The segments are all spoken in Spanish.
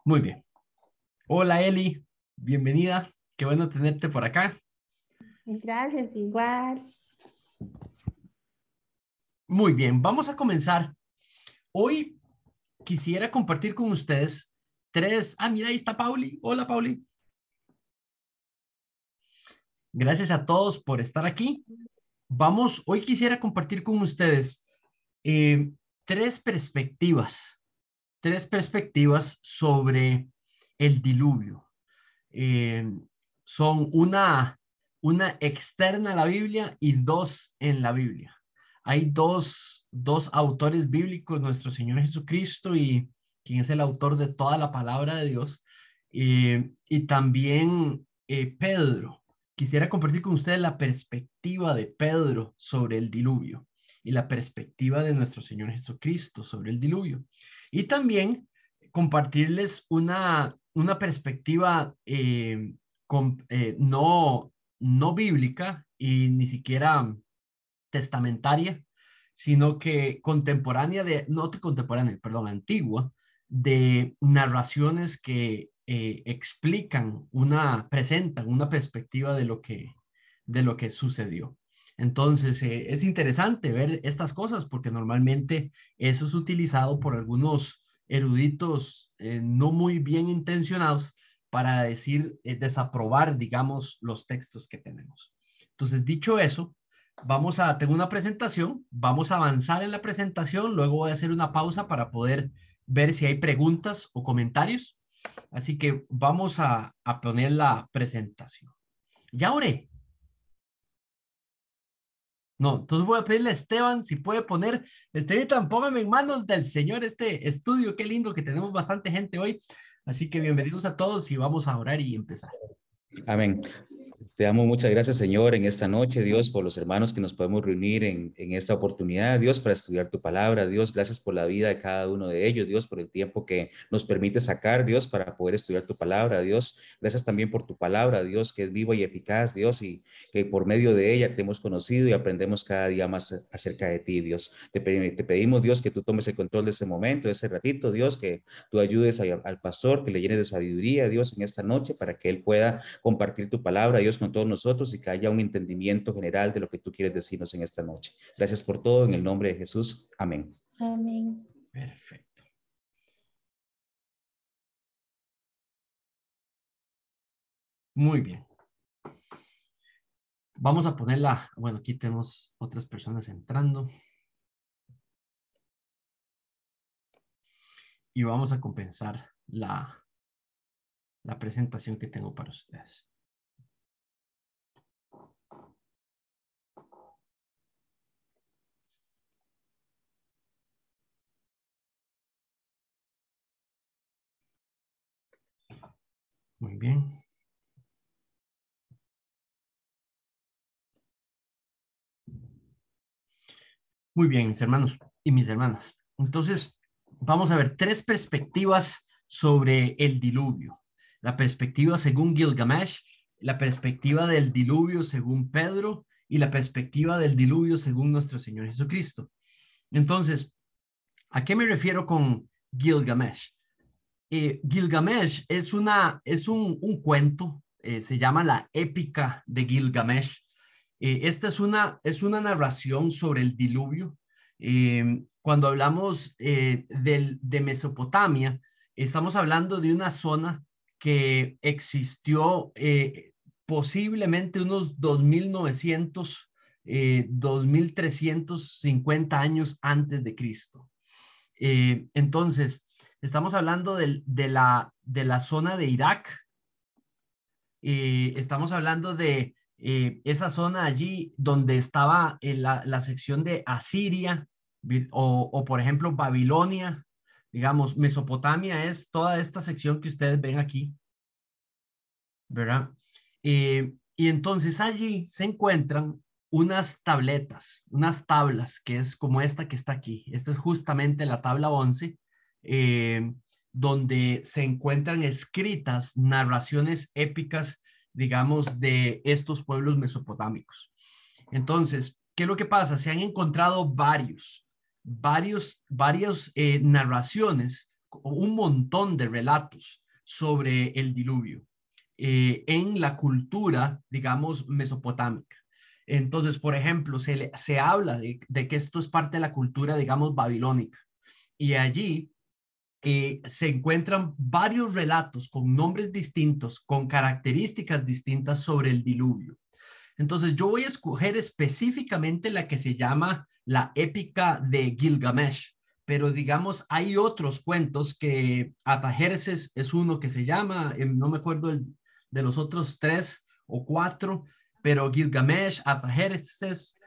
Muy bien. Hola Eli, bienvenida. Qué bueno tenerte por acá. Gracias, igual. Muy bien, vamos a comenzar. Hoy quisiera compartir con ustedes tres. Mira, ahí está Pauli. Hola Pauli. Gracias a todos por estar aquí. Hoy quisiera compartir con ustedes eh, tres perspectivas, tres perspectivas sobre el diluvio. Eh, Son una externa a la Biblia y dos en la Biblia. Hay dos autores bíblicos, nuestro Señor Jesucristo y quien es el autor de toda la palabra de Dios, y también Pedro. Quisiera compartir con ustedes la perspectiva de Pedro sobre el diluvio y la perspectiva de nuestro Señor Jesucristo sobre el diluvio. Y también compartirles una perspectiva no bíblica y ni siquiera testamentaria, sino que contemporánea no contemporánea, perdón, antigua, de narraciones que presentan una perspectiva de lo que sucedió. Entonces, es interesante ver estas cosas porque normalmente eso es utilizado por algunos eruditos no muy bien intencionados para desaprobar, digamos, los textos que tenemos. Entonces, dicho eso, tengo una presentación, vamos a avanzar en la presentación, luego voy a hacer una pausa para poder ver si hay preguntas o comentarios. Así que vamos a poner la presentación. Ya oré. No, entonces voy a pedirle a Esteban si puede poner, Esteban, póngame en manos del Señor este estudio, qué lindo que tenemos bastante gente hoy. Así que bienvenidos a todos y vamos a orar y empezar. Amén. Te damos muchas gracias, Señor, en esta noche, Dios, por los hermanos que nos podemos reunir en esta oportunidad, Dios, para estudiar tu palabra, Dios, gracias por la vida de cada uno de ellos, Dios, por el tiempo que nos permite sacar, Dios, para poder estudiar tu palabra, Dios, gracias también por tu palabra, Dios, que es viva y eficaz, Dios, y que por medio de ella te hemos conocido y aprendemos cada día más acerca de ti, Dios. Te pedimos, Dios, que tú tomes el control de este momento, de ese ratito, Dios, que tú ayudes al pastor, que le llenes de sabiduría, Dios, en esta noche, para que él pueda compartir tu palabra, Dios, con todos nosotros y que haya un entendimiento general de lo que tú quieres decirnos en esta noche. Gracias por todo, en el nombre de Jesús. Amén. Amén. Perfecto. Muy bien. Vamos a ponerla, bueno, aquí tenemos otras personas entrando. Y vamos a compensar la presentación que tengo para ustedes. Muy bien. Muy bien, mis hermanos y mis hermanas. Entonces, vamos a ver tres perspectivas sobre el diluvio. La perspectiva según Gilgamesh, la perspectiva del diluvio según Pedro y la perspectiva del diluvio según nuestro Señor Jesucristo. Entonces, ¿a qué me refiero con Gilgamesh? Gilgamesh es un cuento, se llama la Épica de Gilgamesh. Esta es una narración sobre el diluvio. Cuando hablamos de Mesopotamia, estamos hablando de una zona que existió posiblemente unos 2900, 2350 años antes de Cristo. Entonces, estamos hablando de la zona de Irak, estamos hablando de esa zona allí donde estaba la sección de Asiria o, por ejemplo, Babilonia, digamos, Mesopotamia es toda esta sección que ustedes ven aquí, ¿verdad? Y entonces allí se encuentran unas tabletas, unas tablas, que es como esta que está aquí. Esta es justamente la tabla 11, eh, donde se encuentran escritas narraciones épicas, digamos, de estos pueblos mesopotámicos. Entonces, ¿qué es lo que pasa? Se han encontrado varios narraciones un montón de relatos sobre el diluvio en la cultura, digamos, mesopotámica. Entonces, por ejemplo, se habla de que esto es parte de la cultura, digamos, babilónica. Y allí se encuentran varios relatos con nombres distintos, con características distintas sobre el diluvio. Entonces, yo voy a escoger específicamente la que se llama la épica de Gilgamesh, pero digamos, hay otros cuentos que Atajerces es uno que se llama, no me acuerdo de los otros 3 o 4, pero Gilgamesh, Atajerces,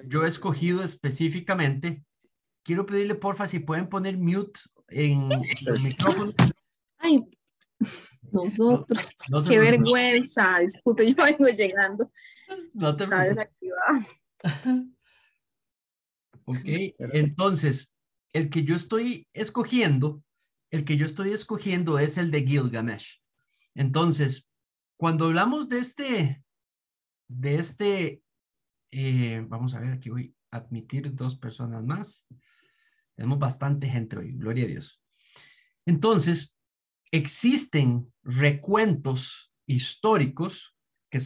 yo he escogido específicamente. Quiero pedirle, porfa, si pueden poner mute en los micrófonos. Ay, No, nosotros. no se Qué preocupe. vergüenza. Disculpe, yo vengo llegando. No te Está preocupes. desactivado. Ok, entonces, el que yo estoy escogiendo es el de Gilgamesh. Entonces, cuando hablamos de vamos a ver, aquí voy a admitir 2 personas más. Tenemos bastante gente hoy, gloria a Dios. Entonces, existen recuentos históricos que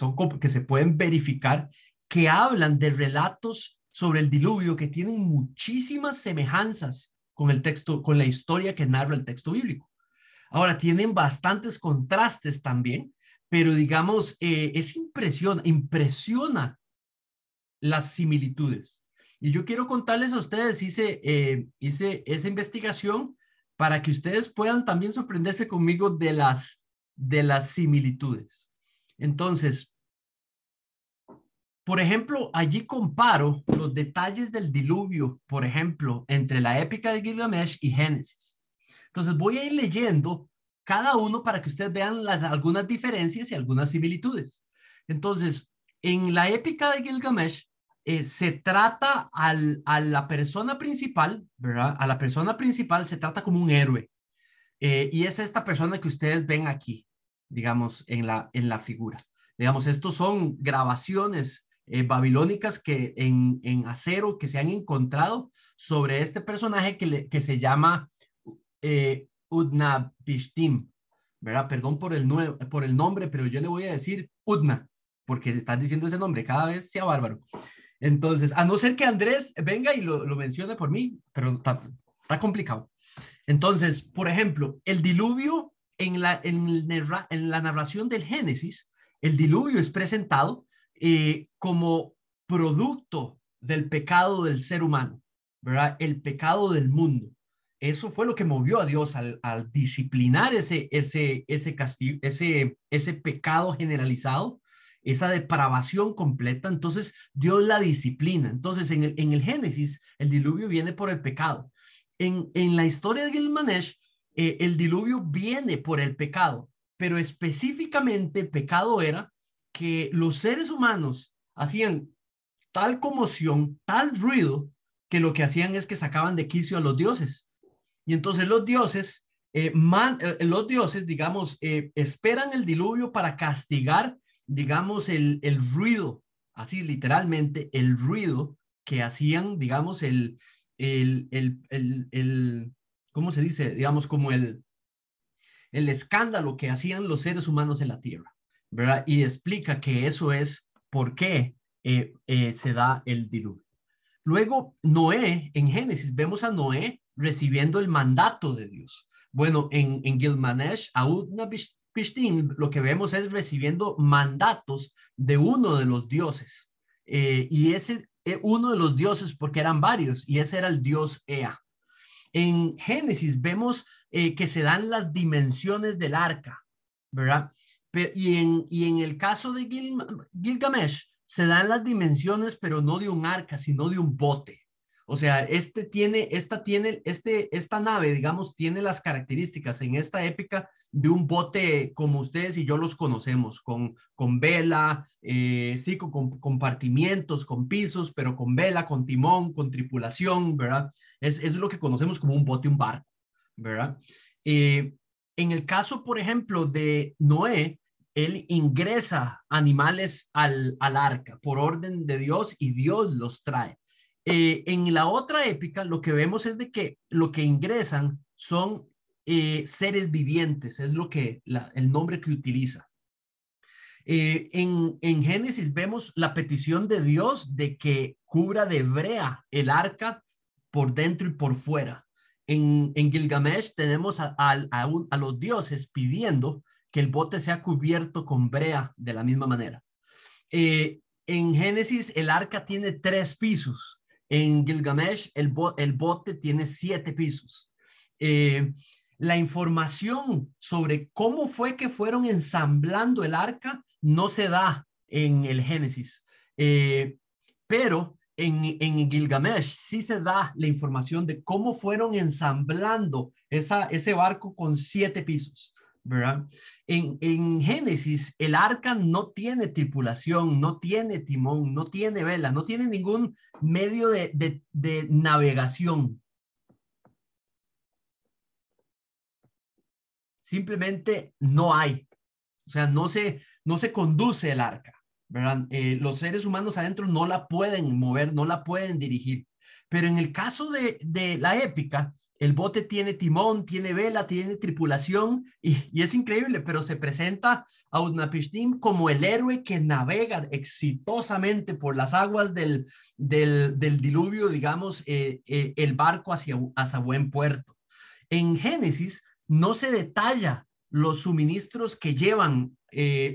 se pueden verificar, que hablan de relatos sobre el diluvio que tienen muchísimas semejanzas con el texto, con la historia que narra el texto bíblico. Ahora, tienen bastantes contrastes también, pero digamos, impresiona las similitudes. Y yo quiero contarles a ustedes, hice esa investigación para que ustedes puedan también sorprenderse conmigo de las similitudes. Entonces, por ejemplo, allí comparo los detalles del diluvio, por ejemplo, entre la épica de Gilgamesh y Génesis. Entonces, voy a ir leyendo cada uno para que ustedes vean algunas diferencias y algunas similitudes. Entonces, en la épica de Gilgamesh, se trata a la persona principal, ¿verdad? A la persona principal se trata como un héroe. Y es esta persona que ustedes ven aquí, digamos, en la figura. Digamos, estos son grabaciones babilónicas en acero que se han encontrado sobre este personaje que se llama Utnapishtim, ¿verdad? Perdón por el nombre, pero yo le voy a decir Utna, porque están diciendo ese nombre, cada vez sea bárbaro. Entonces, a no ser que Andrés venga y lo mencione por mí, pero está complicado. Entonces, por ejemplo, el diluvio en la narración del Génesis, el diluvio es presentado como producto del pecado del ser humano, ¿verdad? El pecado del mundo. Eso fue lo que movió a Dios al disciplinar ese castigo, ese pecado generalizado, esa depravación completa. Entonces, Dios la disciplina. Entonces, en el Génesis, el diluvio viene por el pecado. En la historia de Gilgamesh, el diluvio viene por el pecado, pero específicamente el pecado era que los seres humanos hacían tal conmoción, tal ruido, que lo que hacían es que sacaban de quicio a los dioses. Y entonces los dioses, digamos, esperan el diluvio para castigar, digamos, el ruido, así literalmente, el ruido que hacían, digamos, ¿cómo se dice? Digamos, como el escándalo que hacían los seres humanos en la tierra, ¿verdad? Y explica que eso es por qué se da el diluvio. Luego, Noé, en Génesis, vemos a Noé recibiendo el mandato de Dios. Bueno, en Gilgamesh, Utnapishtim, lo que vemos es recibiendo mandatos de uno de los dioses. Y ese uno de los dioses, porque eran varios, y ese era el dios Ea. En Génesis vemos que se dan las dimensiones del arca, ¿verdad? Y en el caso de Gilgamesh, se dan las dimensiones, pero no de un arca, sino de un bote. O sea, esta nave, digamos, tiene las características en esta épica de un bote como ustedes y yo los conocemos, con vela, sí, con compartimientos, con pisos, pero con vela, con timón, con tripulación, ¿verdad? Es lo que conocemos como un bote, un barco, ¿verdad? En el caso, por ejemplo, de Noé, él ingresa animales al arca por orden de Dios y Dios los trae. En la otra épica lo que vemos es de que lo que ingresan son seres vivientes, es lo que el nombre que utiliza. En Génesis vemos la petición de Dios de que cubra de brea el arca por dentro y por fuera. En Gilgamesh tenemos a los dioses pidiendo que el bote sea cubierto con brea de la misma manera. En Génesis el arca tiene 3 pisos. En Gilgamesh el bote tiene 7 pisos. La información sobre cómo fue que fueron ensamblando el arca no se da en el Génesis, pero en Gilgamesh sí se da la información de cómo fueron ensamblando ese barco con 7 pisos, ¿verdad? En Génesis el arca no tiene tripulación, no tiene timón, no tiene vela, no tiene ningún medio de navegación. Simplemente no hay, o sea, no se conduce el arca, ¿verdad? Los seres humanos adentro no la pueden mover, no la pueden dirigir. Pero en el caso de la épica, el bote tiene timón, tiene vela, tiene tripulación y es increíble, pero se presenta a Utnapishtim como el héroe que navega exitosamente por las aguas del diluvio, digamos, el barco hacia buen puerto. En Génesis no se detalla los suministros que llevan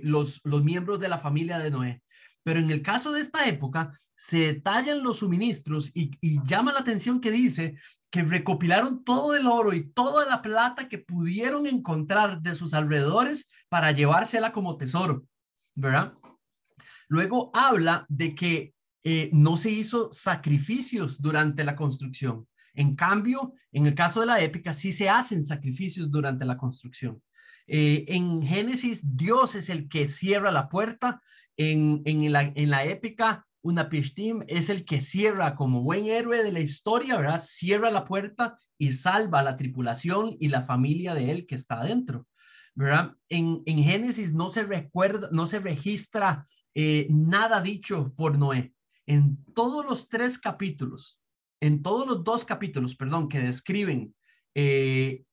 los miembros de la familia de Noé. Pero en el caso de esta época, se detallan los suministros y llama la atención que dice que recopilaron todo el oro y toda la plata que pudieron encontrar de sus alrededores para llevársela como tesoro, ¿verdad? Luego habla de que no se hizo sacrificios durante la construcción. En cambio, en el caso de la épica, sí se hacen sacrificios durante la construcción. En Génesis, Dios es el que cierra la puerta. En la épica, Utnapishtim es el que cierra como buen héroe de la historia, ¿verdad? Cierra la puerta y salva a la tripulación y la familia de él que está adentro, ¿verdad? En Génesis no se recuerda, no se registra nada dicho por Noé. En todos los 3 capítulos, en todos los 2 capítulos, perdón, que describen el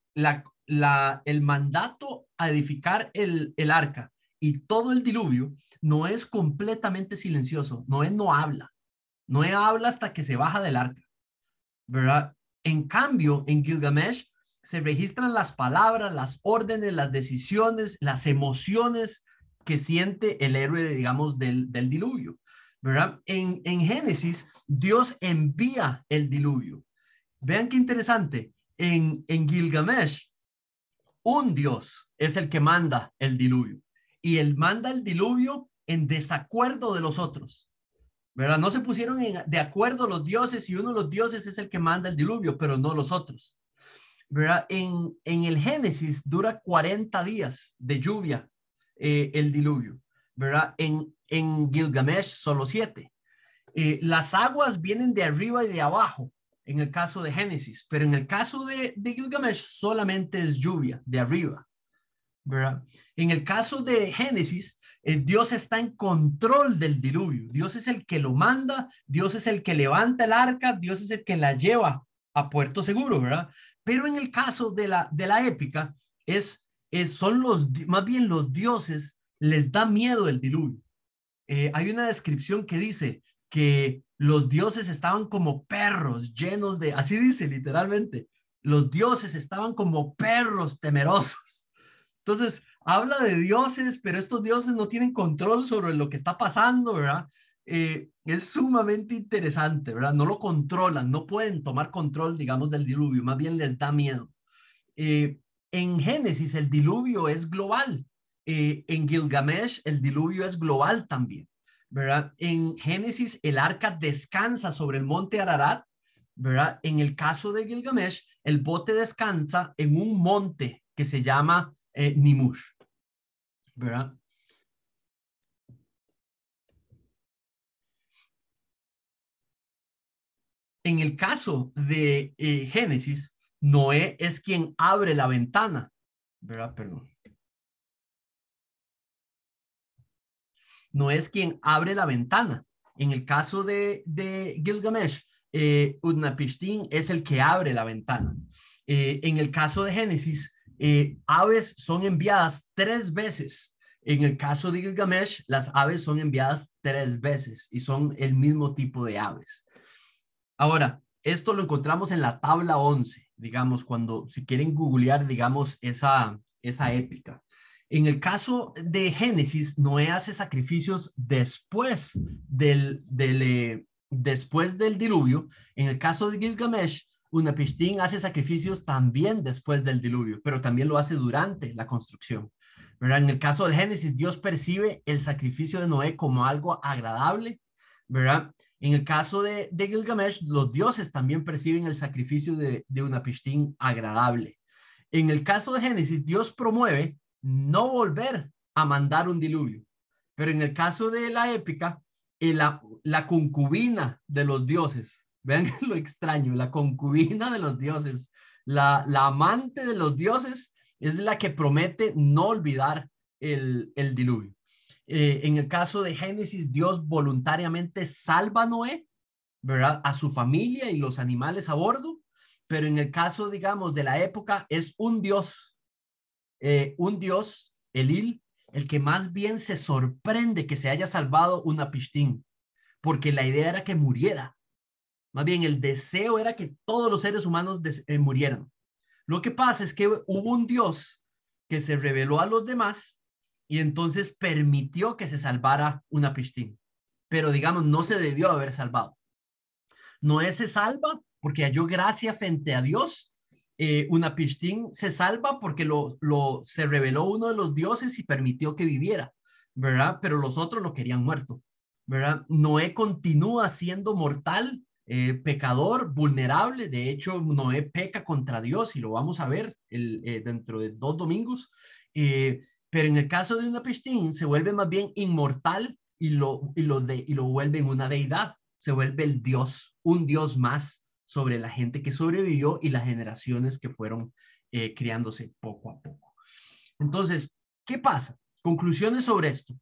mandato a edificar el arca y todo el diluvio, Noé es completamente silencioso. Noé no habla. Noé habla hasta que se baja del arca, ¿verdad? En cambio, en Gilgamesh se registran las palabras, las órdenes, las decisiones, las emociones que siente el héroe, digamos, del diluvio, ¿verdad? En Génesis, Dios envía el diluvio. Vean qué interesante. En Gilgamesh, un Dios es el que manda el diluvio y él manda el diluvio en desacuerdo de los otros, ¿verdad? No se pusieron de acuerdo los dioses y uno de los dioses es el que manda el diluvio, pero no los otros, ¿verdad? En el Génesis dura 40 días de lluvia el diluvio, ¿verdad? En Gilgamesh solo 7. Las aguas vienen de arriba y de abajo en el caso de Génesis, pero en el caso de Gilgamesh solamente es lluvia de arriba, ¿verdad? En el caso de Génesis, Dios está en control del diluvio. Dios es el que lo manda, Dios es el que levanta el arca, Dios es el que la lleva a puerto seguro, ¿verdad? Pero en el caso de la épica, son más bien los dioses les da miedo el diluvio. Hay una descripción que dice que los dioses estaban como perros llenos de, así dice literalmente, los dioses estaban como perros temerosos. Entonces, habla de dioses, pero estos dioses no tienen control sobre lo que está pasando, ¿verdad? Es sumamente interesante, ¿verdad? No lo controlan, no pueden tomar control, digamos, del diluvio, más bien les da miedo. En Génesis, el diluvio es global. En Gilgamesh, el diluvio es global también, ¿verdad? En Génesis, el arca descansa sobre el monte Ararat, ¿verdad? En el caso de Gilgamesh, el bote descansa en un monte que se llama Nimush, ¿verdad? En el caso de Génesis, Noé es quien abre la ventana, ¿verdad? Perdón. Noé es quien abre la ventana. En el caso de Gilgamesh, Utnapishtim es el que abre la ventana. En el caso de Génesis, aves son enviadas 3 veces. En el caso de Gilgamesh, las aves son enviadas 3 veces y son el mismo tipo de aves. Ahora, esto lo encontramos en la tabla 11, digamos, cuando si quieren googlear, digamos, esa épica. En el caso de Génesis, Noé hace sacrificios después después del diluvio. En el caso de Gilgamesh, Utnapishtim hace sacrificios también después del diluvio, pero también lo hace durante la construcción, ¿verdad? En el caso del Génesis, Dios percibe el sacrificio de Noé como algo agradable, ¿verdad? En el caso de Gilgamesh, los dioses también perciben el sacrificio de Utnapishtim agradable. En el caso de Génesis, Dios promueve no volver a mandar un diluvio. Pero en el caso de la épica, la concubina de los dioses, vean lo extraño, la concubina de los dioses, la amante de los dioses, es la que promete no olvidar el diluvio. En el caso de Génesis, Dios voluntariamente salva a Noé, ¿verdad? A su familia y los animales a bordo, pero en el caso, digamos, de la época, es un dios, Elil, el que más bien se sorprende que se haya salvado Utnapishtim, porque la idea era que muriera. Más bien, el deseo era que todos los seres humanos murieran. Lo que pasa es que hubo un dios que se reveló a los demás y entonces permitió que se salvara Utnapishtim. Pero, digamos, no se debió haber salvado. Noé se salva porque halló gracia frente a Dios. Utnapishtim se salva porque se reveló uno de los dioses y permitió que viviera, ¿verdad? Pero los otros lo querían muerto, ¿verdad? Noé continúa siendo mortal, pecador, vulnerable. De hecho, Noé peca contra Dios y lo vamos a ver dentro de 2 domingos. Pero en el caso de Utnapishtim se vuelve más bien inmortal y lo vuelve en una deidad. Se vuelve el Dios, un Dios más sobre la gente que sobrevivió y las generaciones que fueron criándose poco a poco. Entonces, ¿qué pasa? Conclusiones sobre esto.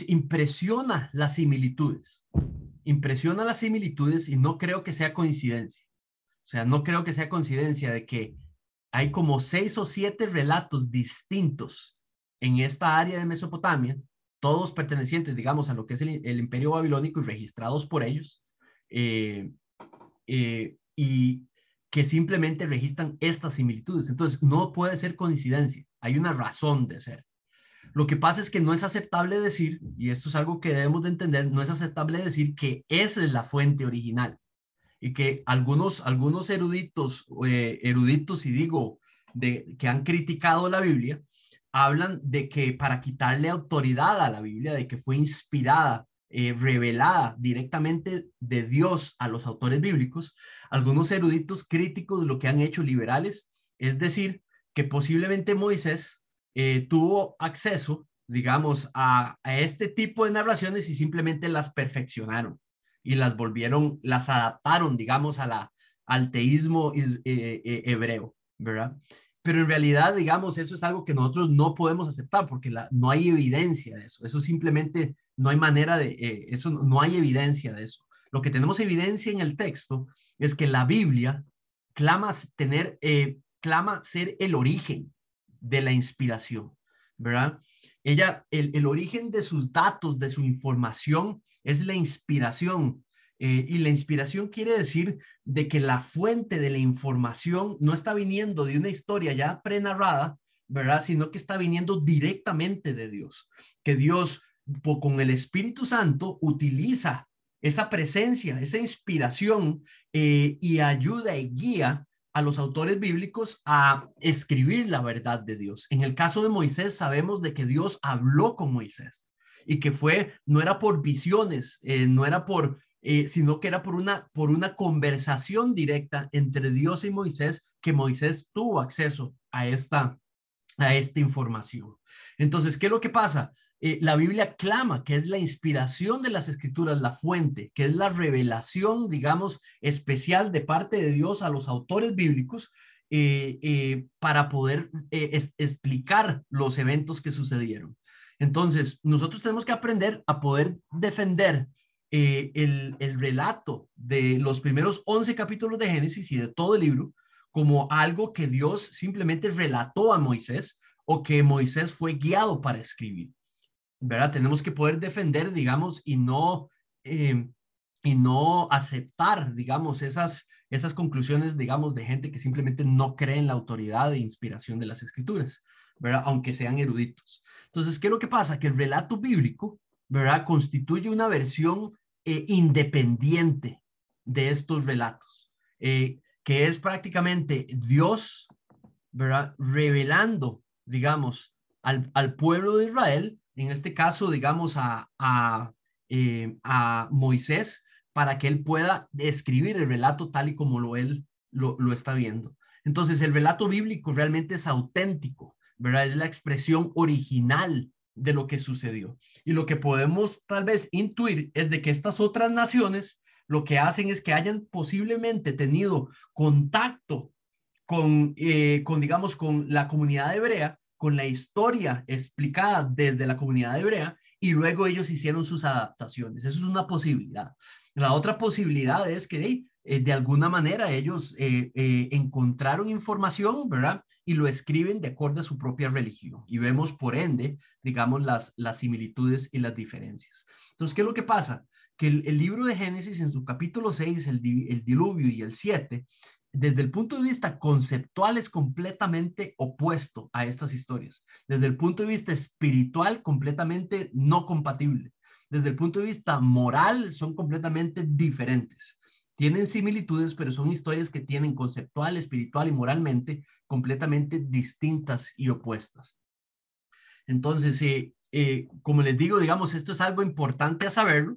Impresiona las similitudes. Impresiona las similitudes y no creo que sea coincidencia. O sea, no creo que sea coincidencia de que hay como 6 o 7 relatos distintos en esta área de Mesopotamia, todos pertenecientes, digamos, a lo que es el Imperio Babilónico y registrados por ellos, y que simplemente registran estas similitudes. Entonces, no puede ser coincidencia, hay una razón de ser. Lo que pasa es que no es aceptable decir, y esto es algo que debemos de entender, no es aceptable decir que esa es la fuente original y que algunos eruditos, y digo, que han criticado la Biblia, hablan de que para quitarle autoridad a la Biblia, de que fue inspirada, revelada directamente de Dios a los autores bíblicos, algunos eruditos críticos lo que han hecho liberales es decir que posiblemente Moisés tuvo acceso, digamos, a este tipo de narraciones y simplemente las perfeccionaron y las adaptaron, digamos, al teísmo hebreo, ¿verdad? Pero en realidad, digamos, eso es algo que nosotros no podemos aceptar porque no hay evidencia de eso. Eso simplemente no hay manera de, eso no hay evidencia de eso. Lo que tenemos evidencia en el texto es que la Biblia clama ser el origen de la inspiración, ¿verdad? El origen de sus datos, de su información, es la inspiración. Y la inspiración quiere decir de que la fuente de la información no está viniendo de una historia ya prenarrada, ¿verdad? Sino que está viniendo directamente de Dios. Que Dios, con el Espíritu Santo, utiliza esa presencia, esa inspiración y ayuda y guía a los autores bíblicos a escribir la verdad de Dios. En el caso de Moisés sabemos de que Dios habló con Moisés y que no era por visiones, no era sino que era por una conversación directa entre Dios y Moisés, que Moisés tuvo acceso a esta información. Entonces, ¿qué es lo que pasa? La Biblia clama que es la inspiración de las escrituras, la fuente, que es la revelación, digamos, especial de parte de Dios a los autores bíblicos para poder explicar los eventos que sucedieron. Entonces, nosotros tenemos que aprender a poder defender el relato de los primeros 11 capítulos de Génesis y de todo el libro como algo que Dios simplemente relató a Moisés o que Moisés fue guiado para escribir, ¿verdad? Tenemos que poder defender, digamos, y no aceptar, digamos, esas conclusiones, digamos, de gente que simplemente no cree en la autoridad e inspiración de las escrituras, ¿verdad? Aunque sean eruditos. Entonces, ¿qué es lo que pasa? Que el relato bíblico, ¿verdad? Constituye una versión independiente de estos relatos, que es prácticamente Dios, ¿verdad? Revelando, digamos, al pueblo de Israel, en este caso, digamos, a Moisés, para que él pueda escribir el relato tal y como él lo está viendo. Entonces, el relato bíblico realmente es auténtico, ¿verdad? Es la expresión original de lo que sucedió. Y lo que podemos tal vez intuir es de que estas otras naciones lo que hacen es que hayan posiblemente tenido contacto digamos, con la comunidad hebrea, con la historia explicada desde la comunidad hebrea, y luego ellos hicieron sus adaptaciones. Eso es una posibilidad. La otra posibilidad es que de alguna manera ellos encontraron información, ¿verdad? Y lo escriben de acuerdo a su propia religión. Y vemos, por ende, digamos, las similitudes y las diferencias. Entonces, ¿qué es lo que pasa? Que el libro de Génesis, en su capítulo 6, el diluvio y el 7, desde el punto de vista conceptual es completamente opuesto a estas historias. Desde el punto de vista espiritual, completamente no compatible. Desde el punto de vista moral, son completamente diferentes. Tienen similitudes, pero son historias que tienen conceptual, espiritual y moralmente completamente distintas y opuestas. Entonces, como les digo, digamos, esto es algo importante a saberlo,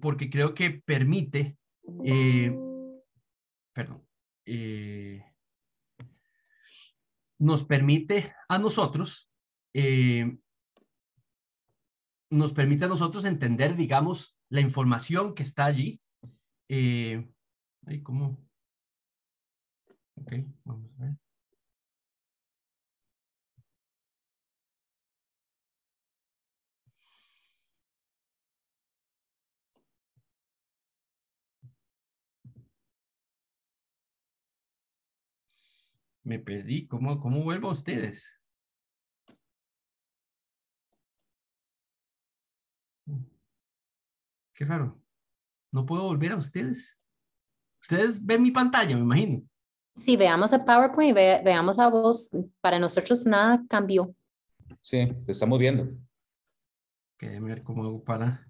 porque creo que permite, perdón, nos permite a nosotros, entender, digamos, la información que está allí. ¿Cómo? Ok, vamos a ver. Me perdí. ¿Cómo vuelvo a ustedes? Qué raro. No puedo volver a ustedes. Ustedes ven mi pantalla, me imagino. Sí, veamos el PowerPoint, veamos a vos. Para nosotros nada cambió. Sí, te estamos viendo. Ok, déjame ver cómo hago para...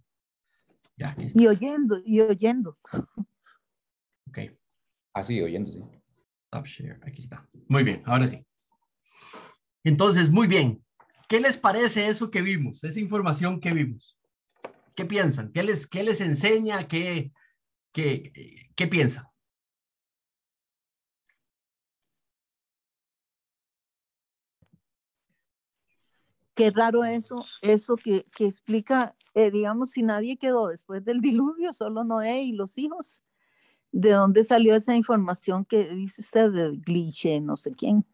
Ya, aquí está. Y oyendo. Ok. Así, oyendo, sí. Stop share. Aquí está. Muy bien, ahora sí. Entonces, muy bien. ¿Qué les parece eso que vimos? Esa información que vimos. ¿Qué piensan? ¿Qué les enseña? ¿Qué piensan? Qué raro eso que explica, digamos, si nadie quedó después del diluvio, solo Noé y los hijos. ¿De dónde salió esa información que dice usted de Gliche, no sé quién?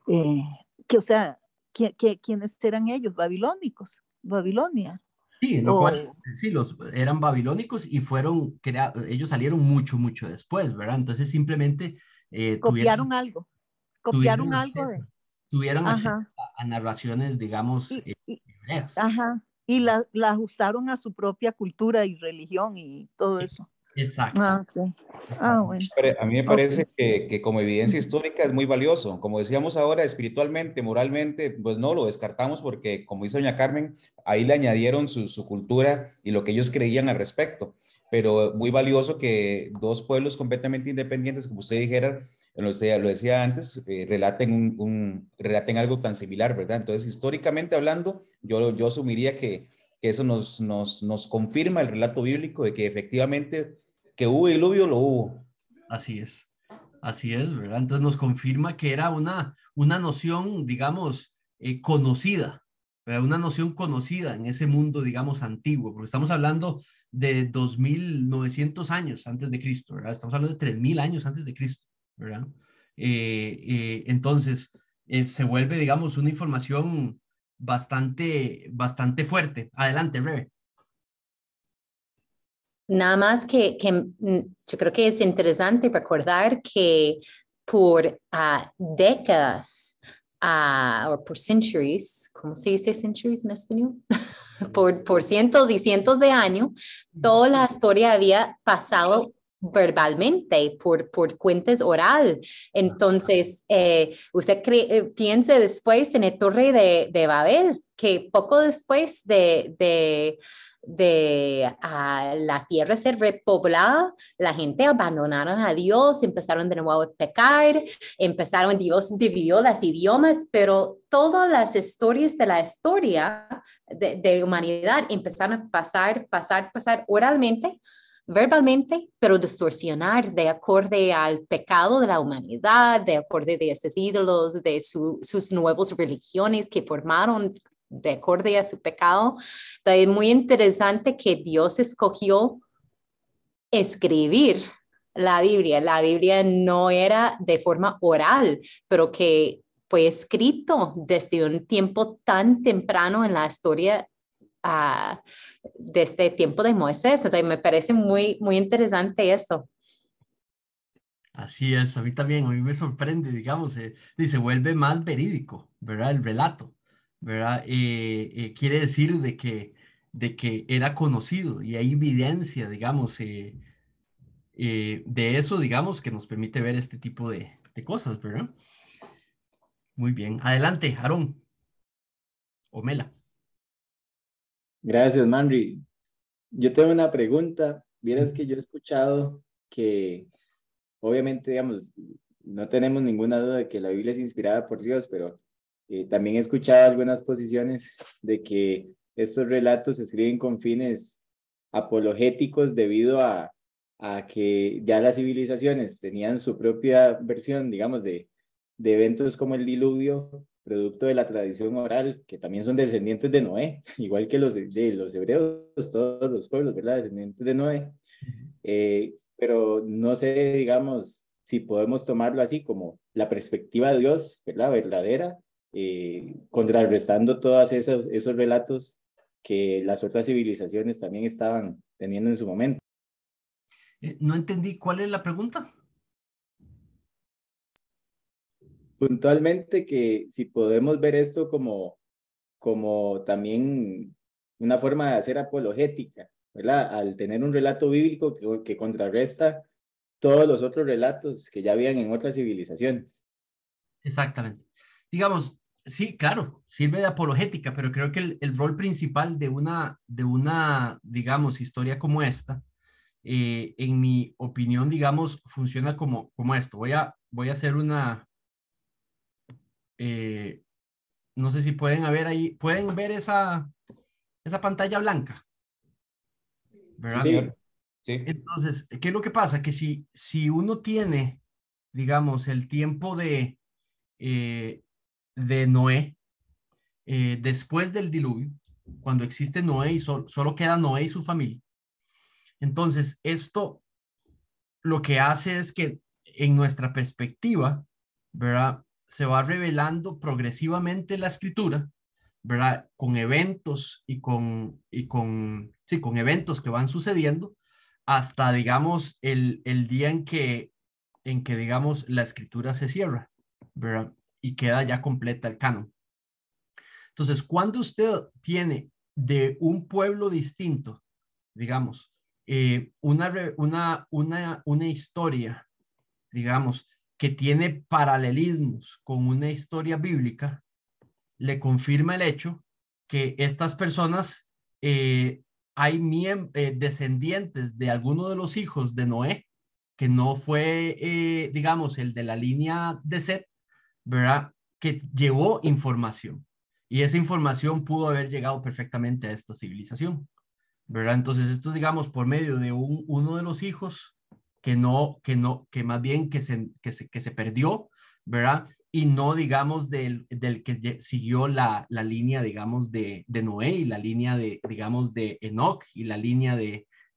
O sea, ¿quiénes eran ellos? Babilónicos, Babilonia. Sí, en lo cual, sí, eran babilónicos y fueron creados, ellos salieron mucho después, ¿verdad? Entonces simplemente copiaron algo de... tuvieron acceso Ajá. a narraciones, digamos, hebreas. Ajá. Y la ajustaron a su propia cultura y religión y todo eso. Exacto. Okay. Bueno. A mí me parece que como evidencia histórica es muy valioso. Como decíamos ahora, espiritualmente, moralmente, pues no lo descartamos porque, como dice doña Carmen, ahí le añadieron su cultura y lo que ellos creían al respecto. Pero muy valioso que dos pueblos completamente independientes, como usted dijera, lo decía antes, relaten algo tan similar, ¿verdad? Entonces, históricamente hablando, yo asumiría que eso nos confirma el relato bíblico de que efectivamente que hubo diluvio, lo hubo. Así es, ¿verdad? Entonces nos confirma que era una noción, digamos, conocida, ¿verdad? Una noción conocida en ese mundo, digamos, antiguo, porque estamos hablando de 2900 años antes de Cristo, ¿verdad? Estamos hablando de 3000 años antes de Cristo, ¿verdad? Entonces, se vuelve, digamos, una información bastante fuerte. Adelante, Rebe. Nada más yo creo que es interesante recordar que por décadas, o por centuries, ¿cómo se dice centuries en español? por cientos y cientos de años, toda la historia había pasado verbalmente, por cuentas oral. Entonces, usted piense después en el Torre de Babel, que poco después de la tierra ser repoblada, la gente abandonaron a Dios, empezaron de nuevo a pecar, Dios dividió los idiomas, pero todas las historias de la historia de humanidad empezaron a pasar oralmente, verbalmente, pero distorsionar de acuerdo al pecado de la humanidad, de acuerdo de esos ídolos, de sus nuevas religiones que formaron de acuerdo a su pecado. Entonces, es muy interesante que Dios escogió escribir la Biblia. La Biblia no era de forma oral, pero que fue escrito desde un tiempo tan temprano en la historia de este tiempo de Moisés. Entonces, me parece muy, muy interesante eso. Así es, a mí me sorprende, digamos, y se vuelve más verídico, ¿verdad? El relato, ¿verdad? Quiere decir de que era conocido y hay evidencia, digamos, de eso, digamos, que nos permite ver este tipo de cosas, ¿verdad? Muy bien. Adelante, Aarón o Mela. Gracias, Manri. Yo tengo una pregunta. Vieras que yo he escuchado que, obviamente, digamos, no tenemos ninguna duda de que la Biblia es inspirada por Dios, pero también he escuchado algunas posiciones de que estos relatos se escriben con fines apologéticos debido a que ya las civilizaciones tenían su propia versión, digamos, de eventos como el diluvio, producto de la tradición oral, que también son descendientes de Noé, igual que los hebreos, todos los pueblos, ¿verdad? Descendientes de Noé. Pero no sé, digamos, si podemos tomarlo así como la perspectiva de Dios, ¿verdad? Verdadera, contrarrestando todos esos relatos que las otras civilizaciones también estaban teniendo en su momento. No entendí cuál es la pregunta. Puntualmente que si podemos ver esto como también una forma de hacer apologética, ¿verdad? Al tener un relato bíblico que contrarresta todos los otros relatos que ya habían en otras civilizaciones. Exactamente. Digamos, sí, claro, sirve de apologética, pero creo que el rol principal de una, digamos, historia como esta, en mi opinión, digamos, funciona como esto. Voy a hacer una, no sé si pueden ver ahí, pueden ver esa pantalla blanca, Sí, ¿verdad? señor. Sí. Entonces, ¿qué es lo que pasa? Que si uno tiene, digamos, el tiempo de Noé, después del diluvio, cuando existe Noé y solo queda Noé y su familia, entonces esto lo que hace es que en nuestra perspectiva, ¿verdad? Se va revelando progresivamente la escritura, ¿verdad? Con eventos sí, con eventos que van sucediendo hasta, digamos, el día en que, digamos, la escritura se cierra, ¿verdad? Y queda ya completa el canon. Entonces, cuando usted tiene de un pueblo distinto, digamos, una historia, digamos, que tiene paralelismos con una historia bíblica, le confirma el hecho que estas personas, hay descendientes de alguno de los hijos de Noé, que no fue, digamos, el de la línea de Set, ¿verdad? Que llevó información. Y esa información pudo haber llegado perfectamente a esta civilización, ¿verdad? Entonces, esto, digamos, por medio de uno de los hijos que más bien que se perdió, ¿verdad? Y no, digamos, del que siguió la línea, digamos, de Noé y la línea digamos, de Enoch y la línea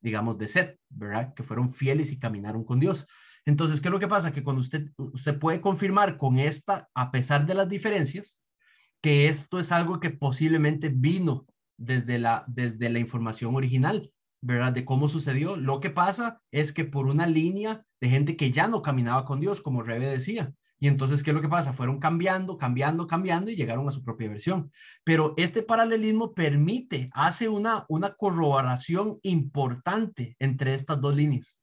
digamos, de Set, ¿verdad? Que fueron fieles y caminaron con Dios. Entonces, ¿qué es lo que pasa? Que cuando usted puede confirmar con esta, a pesar de las diferencias, que esto es algo que posiblemente vino desde la información original, ¿verdad? De cómo sucedió. Lo que pasa es que por una línea de gente que ya no caminaba con Dios, como Rebe decía. Y entonces, ¿qué es lo que pasa? Fueron cambiando y llegaron a su propia versión. Pero este paralelismo hace una corroboración importante entre estas dos líneas,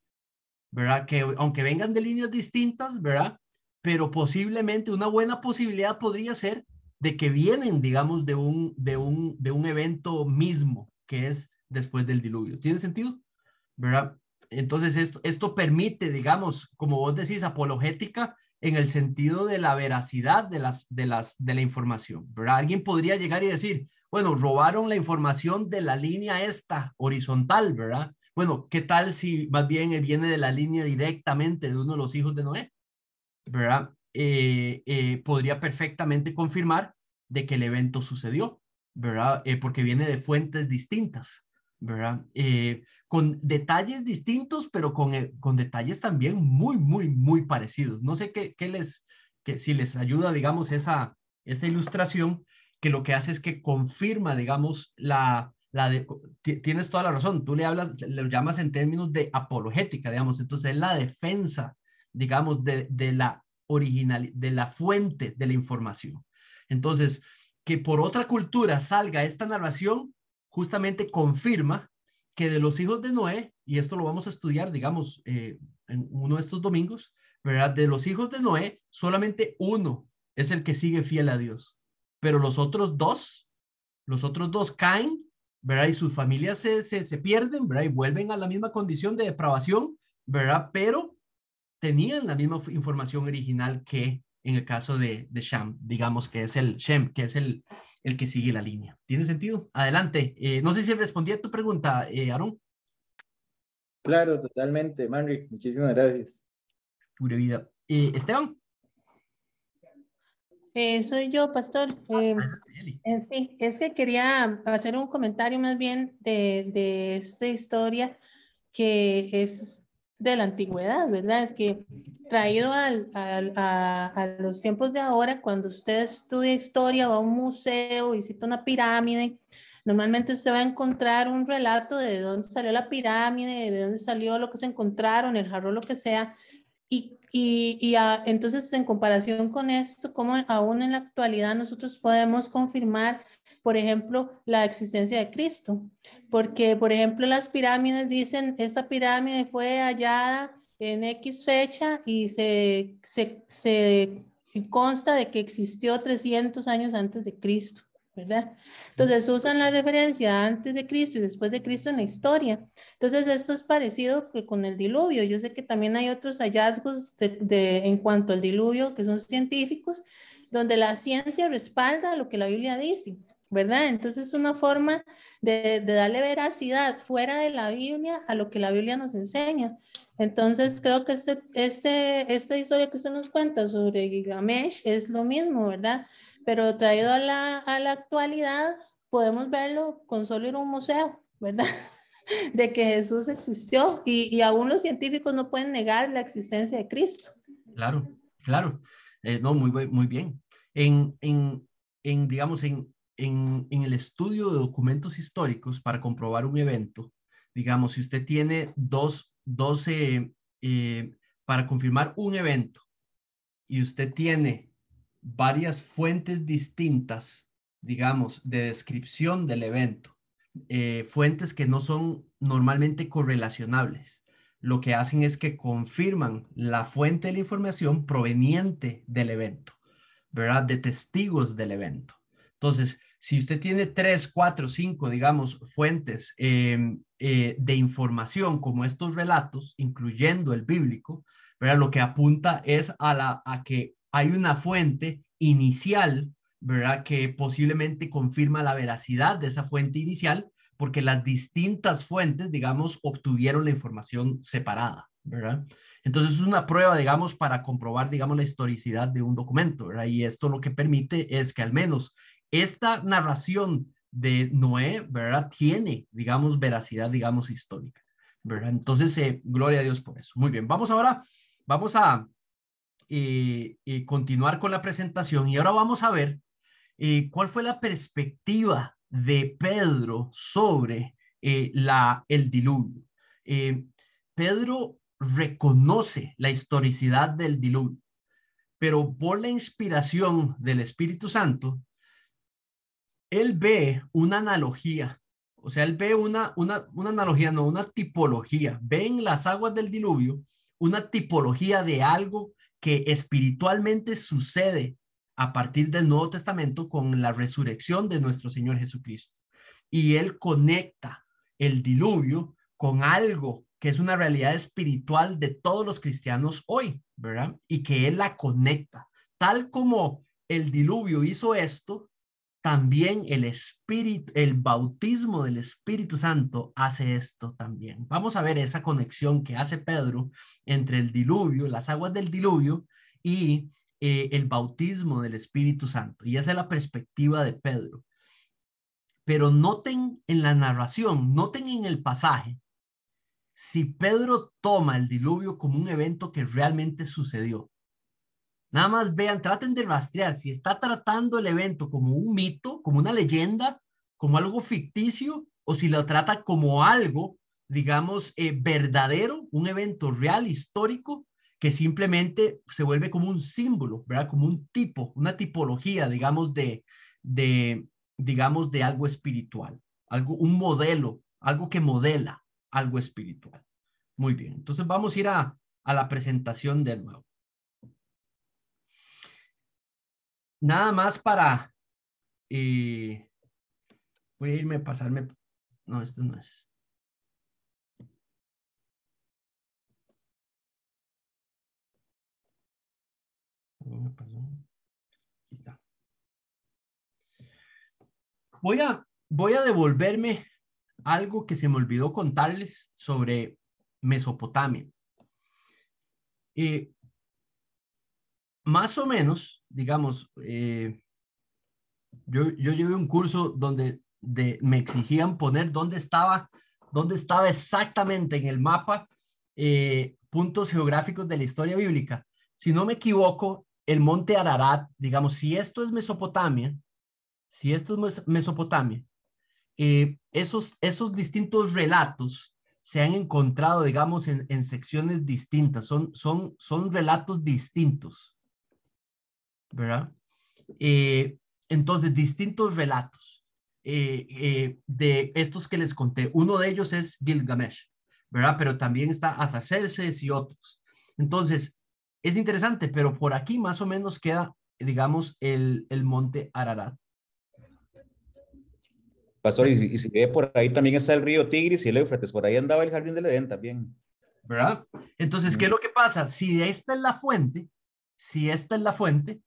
¿verdad? Que aunque vengan de líneas distintas, ¿verdad? Pero posiblemente una buena posibilidad podría ser de que vienen, digamos, de un evento mismo, que es después del diluvio. ¿Tiene sentido? ¿Verdad? Entonces esto permite, digamos, como vos decís, apologética en el sentido de la veracidad de la información, ¿verdad? Alguien podría llegar y decir, bueno, robaron la información de la línea esta horizontal, ¿verdad? Bueno, ¿qué tal si más bien viene de la línea directamente de uno de los hijos de Noé? ¿Verdad? Podría perfectamente confirmar de que el evento sucedió, ¿verdad? Porque viene de fuentes distintas, ¿verdad? Con detalles distintos, pero con detalles también muy, muy, muy parecidos. No sé si les ayuda, digamos, esa ilustración, que lo que hace es que confirma, digamos, tienes toda la razón, tú le llamas en términos de apologética, digamos, entonces es la defensa, digamos, de la original, de la fuente de la información. Entonces, que por otra cultura salga esta narración, justamente confirma que de los hijos de Noé, y esto lo vamos a estudiar, digamos, en uno de estos domingos, ¿verdad? De los hijos de Noé, solamente uno es el que sigue fiel a Dios, pero los otros dos caen, ¿verdad? Y sus familias se pierden, ¿verdad? Y vuelven a la misma condición de depravación, ¿verdad? Pero tenían la misma información original que en el caso de Shem, digamos que es el Shem, que es el que sigue la línea. ¿Tiene sentido? Adelante. No sé si respondí a tu pregunta, Aaron. Claro, totalmente, Manrique. Muchísimas gracias. Pura vida. Esteban. Soy yo, pastor. Sí, es que quería hacer un comentario más bien de esta historia que es de la antigüedad, ¿verdad? Es que traído a los tiempos de ahora, cuando usted estudia historia, va a un museo, visita una pirámide, normalmente usted va a encontrar un relato de dónde salió la pirámide, de dónde salió lo que se encontraron, el jarrón, lo que sea. Entonces, en comparación con esto, cómo aún en la actualidad nosotros podemos confirmar, por ejemplo, la existencia de Cristo. Porque, por ejemplo, las pirámides dicen, esta pirámide fue hallada en X fecha y se consta de que existió 300 años antes de Cristo, ¿verdad? Entonces usan la referencia antes de Cristo y después de Cristo en la historia. Entonces esto es parecido que con el diluvio. Yo sé que también hay otros hallazgos en cuanto al diluvio que son científicos, donde la ciencia respalda lo que la Biblia dice, ¿verdad? Entonces es una forma de darle veracidad fuera de la Biblia a lo que la Biblia nos enseña. Entonces creo que esta historia que usted nos cuenta sobre Gilgamesh es lo mismo, ¿verdad? Pero traído a la actualidad, podemos verlo con solo ir a un museo, ¿verdad? De que Jesús existió y aún los científicos no pueden negar la existencia de Cristo. Claro, claro. No, muy bien. Digamos, en el estudio de documentos históricos para comprobar un evento, digamos, si usted tiene para confirmar un evento y usted tiene varias fuentes distintas, digamos, de descripción del evento, fuentes que no son normalmente correlacionables. Lo que hacen es que confirman la fuente de la información proveniente del evento, ¿verdad? De testigos del evento. Entonces, si usted tiene 3, 4, 5, digamos, fuentes de información como estos relatos, incluyendo el bíblico, ¿verdad? Lo que apunta es a que hay una fuente inicial, ¿verdad? Que posiblemente confirma la veracidad de esa fuente inicial, porque las distintas fuentes, digamos, obtuvieron la información separada, ¿verdad? Entonces es una prueba, digamos, para comprobar, digamos, la historicidad de un documento, ¿verdad? Y esto lo que permite es que al menos esta narración de Noé, ¿verdad? Tiene, digamos, veracidad, digamos, histórica, ¿verdad? Entonces, gloria a Dios por eso. Muy bien, vamos a continuar con la presentación y ahora vamos a ver cuál fue la perspectiva de Pedro sobre el diluvio. Pedro reconoce la historicidad del diluvio, pero por la inspiración del Espíritu Santo, él ve una analogía, o sea, él ve una analogía, no, una tipología, ve en las aguas del diluvio una tipología de algo que espiritualmente sucede a partir del Nuevo Testamento con la resurrección de nuestro Señor Jesucristo. Y él conecta el diluvio con algo que es una realidad espiritual de todos los cristianos hoy, ¿verdad? Y que él la conecta. Tal como el diluvio hizo esto, también el bautismo del Espíritu Santo hace esto también. Vamos a ver esa conexión que hace Pedro entre el diluvio, las aguas del diluvio y el bautismo del Espíritu Santo. Y esa es la perspectiva de Pedro. Pero noten en la narración, noten en el pasaje, si Pedro toma el diluvio como un evento que realmente sucedió. Nada más vean, traten de rastrear si está tratando el evento como un mito, como una leyenda, como algo ficticio, o si lo trata como algo, digamos, verdadero, un evento real, histórico, que simplemente se vuelve como un símbolo, ¿verdad? Como un tipo, una tipología, digamos, de algo espiritual, un modelo, algo que modela algo espiritual. Muy bien, entonces vamos a ir a la presentación de nuevo. Nada más para, voy a irme a pasarme, no, esto no es. ¿Qué pasó? Aquí está. Voy a devolverme algo que se me olvidó contarles sobre Mesopotamia. Más o menos, digamos, yo llevé un curso donde me exigían poner dónde estaba exactamente en el mapa puntos geográficos de la historia bíblica. Si no me equivoco, el monte Ararat, digamos, si esto es Mesopotamia, esos distintos relatos se han encontrado, digamos, en secciones distintas, son relatos distintos, ¿verdad? Entonces, distintos relatos de estos que les conté. Uno de ellos es Gilgamesh, ¿verdad? Pero también está Artaxerxes y otros. Entonces, es interesante, pero por aquí más o menos queda, digamos, el monte Ararat. Pastor, y si ve por ahí también está el río Tigris y el Éufrates, por ahí andaba el jardín del Edén también. ¿Verdad? Entonces, ¿qué es lo que pasa? Si esta es la fuente,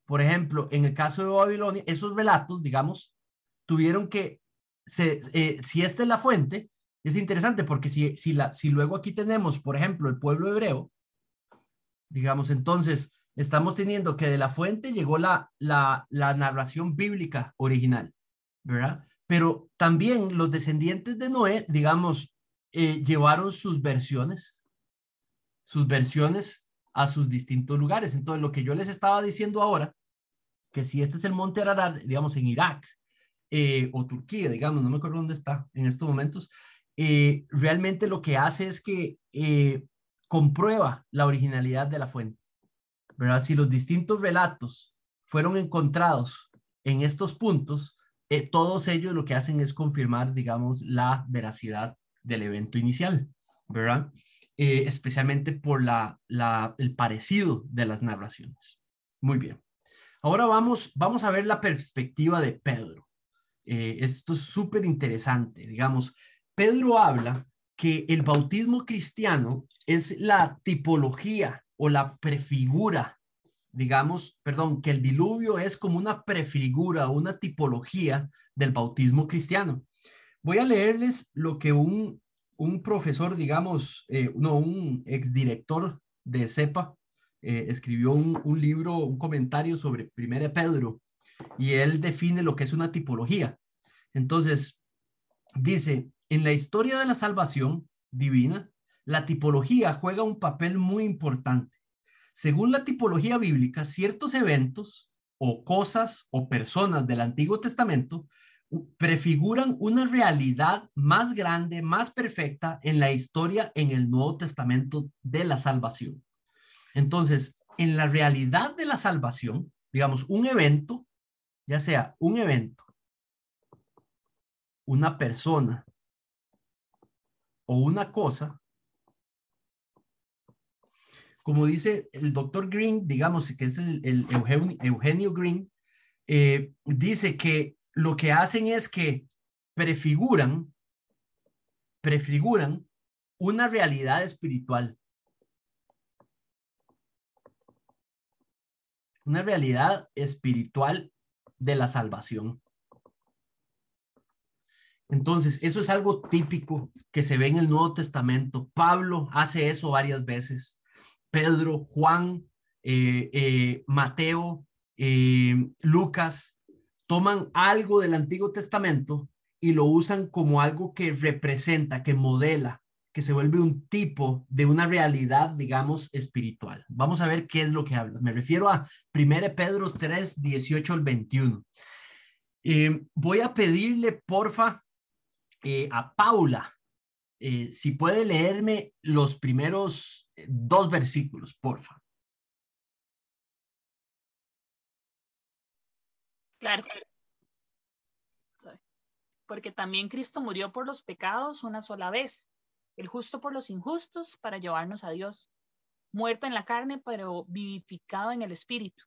por ejemplo, en el caso de Babilonia, esos relatos, digamos, tuvieron que, si esta es la fuente, es interesante porque si luego aquí tenemos, por ejemplo, el pueblo hebreo, digamos, entonces estamos teniendo que de la fuente llegó la narración bíblica original, ¿verdad? Pero también los descendientes de Noé, digamos, llevaron sus versiones a sus distintos lugares. Entonces, lo que yo les estaba diciendo ahora, que si este es el monte Ararat, digamos, en Irak o Turquía, digamos, no me acuerdo dónde está en estos momentos, realmente lo que hace es que comprueba la originalidad de la fuente, ¿verdad? Si los distintos relatos fueron encontrados en estos puntos, todos ellos lo que hacen es confirmar, digamos, la veracidad del evento inicial, ¿verdad? Especialmente por el parecido de las narraciones. Muy bien. Ahora vamos a ver la perspectiva de Pedro. Esto es súper interesante. Digamos, Pedro habla que el bautismo cristiano es la tipología o la prefigura, digamos, perdón, que el diluvio es como una prefigura o una tipología del bautismo cristiano. Voy a leerles lo que un profesor, digamos, un exdirector de CEPA escribió un libro, un comentario sobre 1 Pedro, y él define lo que es una tipología. Entonces, dice, en la historia de la salvación divina, la tipología juega un papel muy importante. Según la tipología bíblica, ciertos eventos o cosas o personas del Antiguo Testamento prefiguran una realidad más grande, más perfecta en la historia en el Nuevo Testamento de la salvación. Entonces, en la realidad de la salvación, digamos, un evento, ya sea un evento, una persona o una cosa, como dice el doctor Green, digamos que es el Eugenio Green, dice que lo que hacen es que prefiguran una realidad espiritual. Una realidad espiritual de la salvación. Entonces, eso es algo típico que se ve en el Nuevo Testamento. Pablo hace eso varias veces. Pedro, Juan, Mateo, Lucas, toman algo del Antiguo Testamento y lo usan como algo que representa, que modela, que se vuelve un tipo de una realidad, digamos, espiritual. Vamos a ver qué es lo que habla. Me refiero a 1 Pedro 3, 18 al 21. Voy a pedirle, porfa, a Paula, si puede leerme los primeros 2 versículos, porfa. Claro. Porque también Cristo murió por los pecados una sola vez, el justo por los injustos, para llevarnos a Dios. Muerto en la carne, pero vivificado en el espíritu.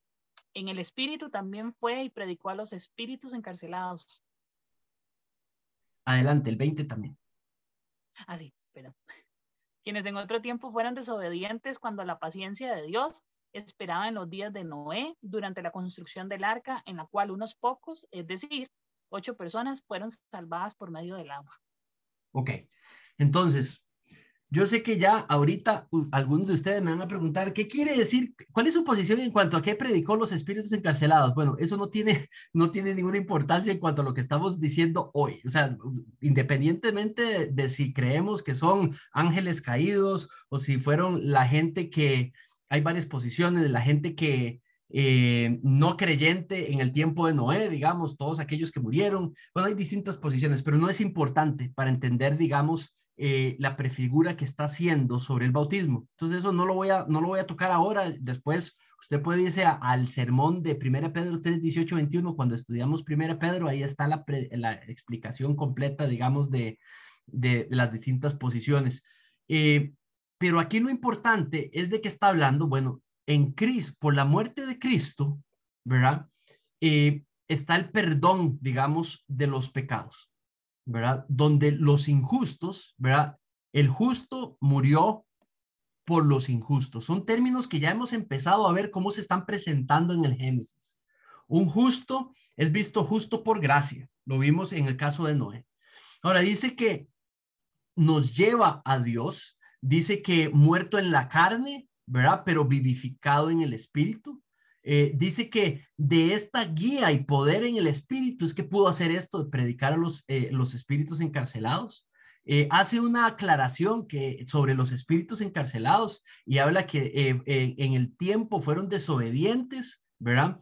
En el espíritu también fue y predicó a los espíritus encarcelados. Adelante, el 20 también. Así, perdón. Quienes en otro tiempo fueron desobedientes cuando la paciencia de Dios esperaba en los días de Noé durante la construcción del arca, en la cual unos pocos, es decir, 8 personas, fueron salvadas por medio del agua. Ok, entonces, yo sé que ya ahorita algunos de ustedes me van a preguntar, ¿qué quiere decir? ¿Cuál es su posición en cuanto a qué predicó los espíritus encarcelados? Bueno, eso no tiene ninguna importancia en cuanto a lo que estamos diciendo hoy. O sea, independientemente de si creemos que son ángeles caídos o si fueron la gente que, hay varias posiciones de la gente que no creyente en el tiempo de Noé, digamos, todos aquellos que murieron. Bueno, hay distintas posiciones, pero no es importante para entender, digamos, la prefigura que está haciendo sobre el bautismo. Entonces eso no lo voy a tocar ahora. Después usted puede irse al sermón de 1 Pedro 3, 18, 21. Cuando estudiamos 1 Pedro, ahí está la explicación completa, digamos, de las distintas posiciones. Pero aquí lo importante es de que está hablando, bueno, en Cristo, por la muerte de Cristo, ¿verdad? Está el perdón, digamos, de los pecados, ¿verdad? Donde los injustos, ¿verdad? El justo murió por los injustos. Son términos que ya hemos empezado a ver cómo se están presentando en el Génesis. Un justo es visto justo por gracia. Lo vimos en el caso de Noé. Ahora dice que nos lleva a Dios. Dice que muerto en la carne, ¿verdad? Pero vivificado en el espíritu. Dice que de esta guía y poder en el espíritu es que pudo hacer esto de predicar a los espíritus encarcelados. Hace una aclaración sobre los espíritus encarcelados y habla que en el tiempo fueron desobedientes, ¿verdad?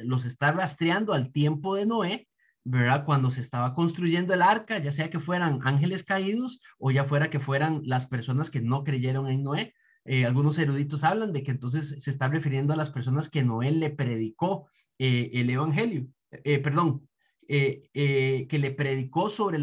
Los está rastreando al tiempo de Noé, ¿verdad? Cuando se estaba construyendo el arca, ya sea que fueran ángeles caídos o ya fuera que fueran las personas que no creyeron en Noé. Algunos eruditos hablan de que entonces se está refiriendo a las personas que Noé le predicó el evangelio, que le predicó sobre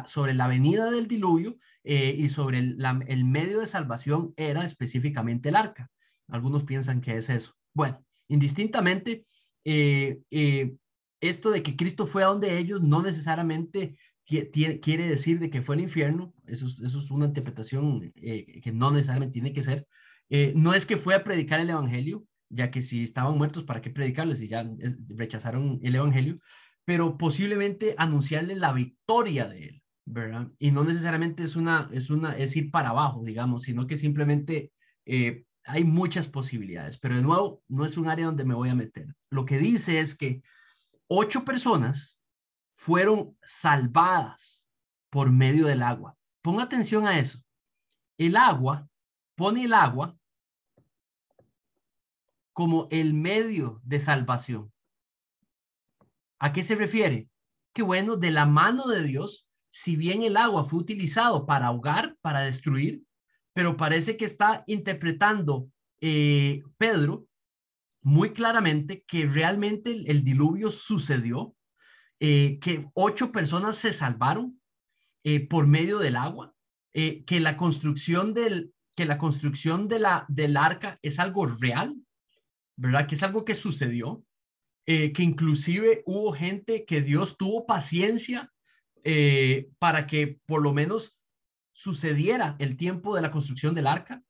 sobre la venida del diluvio y sobre el medio de salvación era específicamente el arca. Algunos piensan que es eso. Bueno, indistintamente, esto de que Cristo fue a donde ellos no necesariamente quiere decir de que fue al infierno. Eso es una interpretación que no necesariamente tiene que ser. No es que fue a predicar el evangelio, ya que si estaban muertos, ¿para qué predicarles? Si ya rechazaron el evangelio, pero posiblemente anunciarle la victoria de él, ¿verdad? Y no necesariamente es ir para abajo, digamos, sino que simplemente hay muchas posibilidades, pero de nuevo, no es un área donde me voy a meter. Lo que dice es que 8 personas fueron salvadas por medio del agua. Ponga atención a eso. Pone el agua como el medio de salvación. ¿A qué se refiere? Que bueno, de la mano de Dios, si bien el agua fue utilizado para ahogar, para destruir, pero parece que está interpretando Pedro muy claramente que realmente el diluvio sucedió, que 8 personas se salvaron por medio del agua, que la construcción del arca es algo real, ¿verdad? Que es algo que sucedió, que inclusive hubo gente que Dios tuvo paciencia para que por lo menos sucediera el tiempo de la construcción del arca,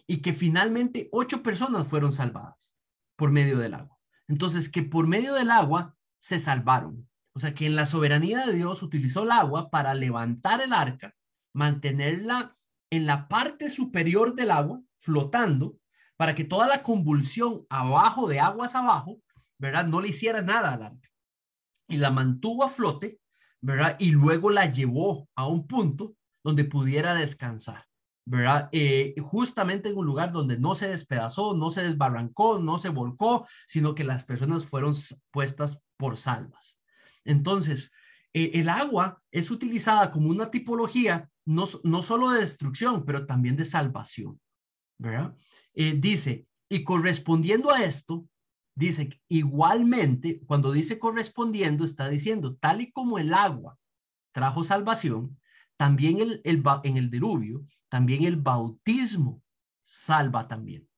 y que finalmente 8 personas fueron salvadas por medio del agua. Entonces, que por medio del agua se salvaron. O sea, que en la soberanía de Dios utilizó el agua para levantar el arca, mantenerla en la parte superior del agua, flotando, para que toda la convulsión abajo de aguas abajo, ¿verdad?, no le hiciera nada al arca. Y la mantuvo a flote, ¿verdad? Y luego la llevó a un punto donde pudiera descansar, ¿verdad? Justamente en un lugar donde no se despedazó, no se desbarrancó, no se volcó, sino que las personas fueron puestas por salvas. Entonces, el agua es utilizada como una tipología no solo de destrucción, pero también de salvación, ¿verdad? Dice, y correspondiendo a esto, dice, igualmente, cuando dice correspondiendo, está diciendo, tal y como el agua trajo salvación, también en el diluvio, también el bautismo salva también,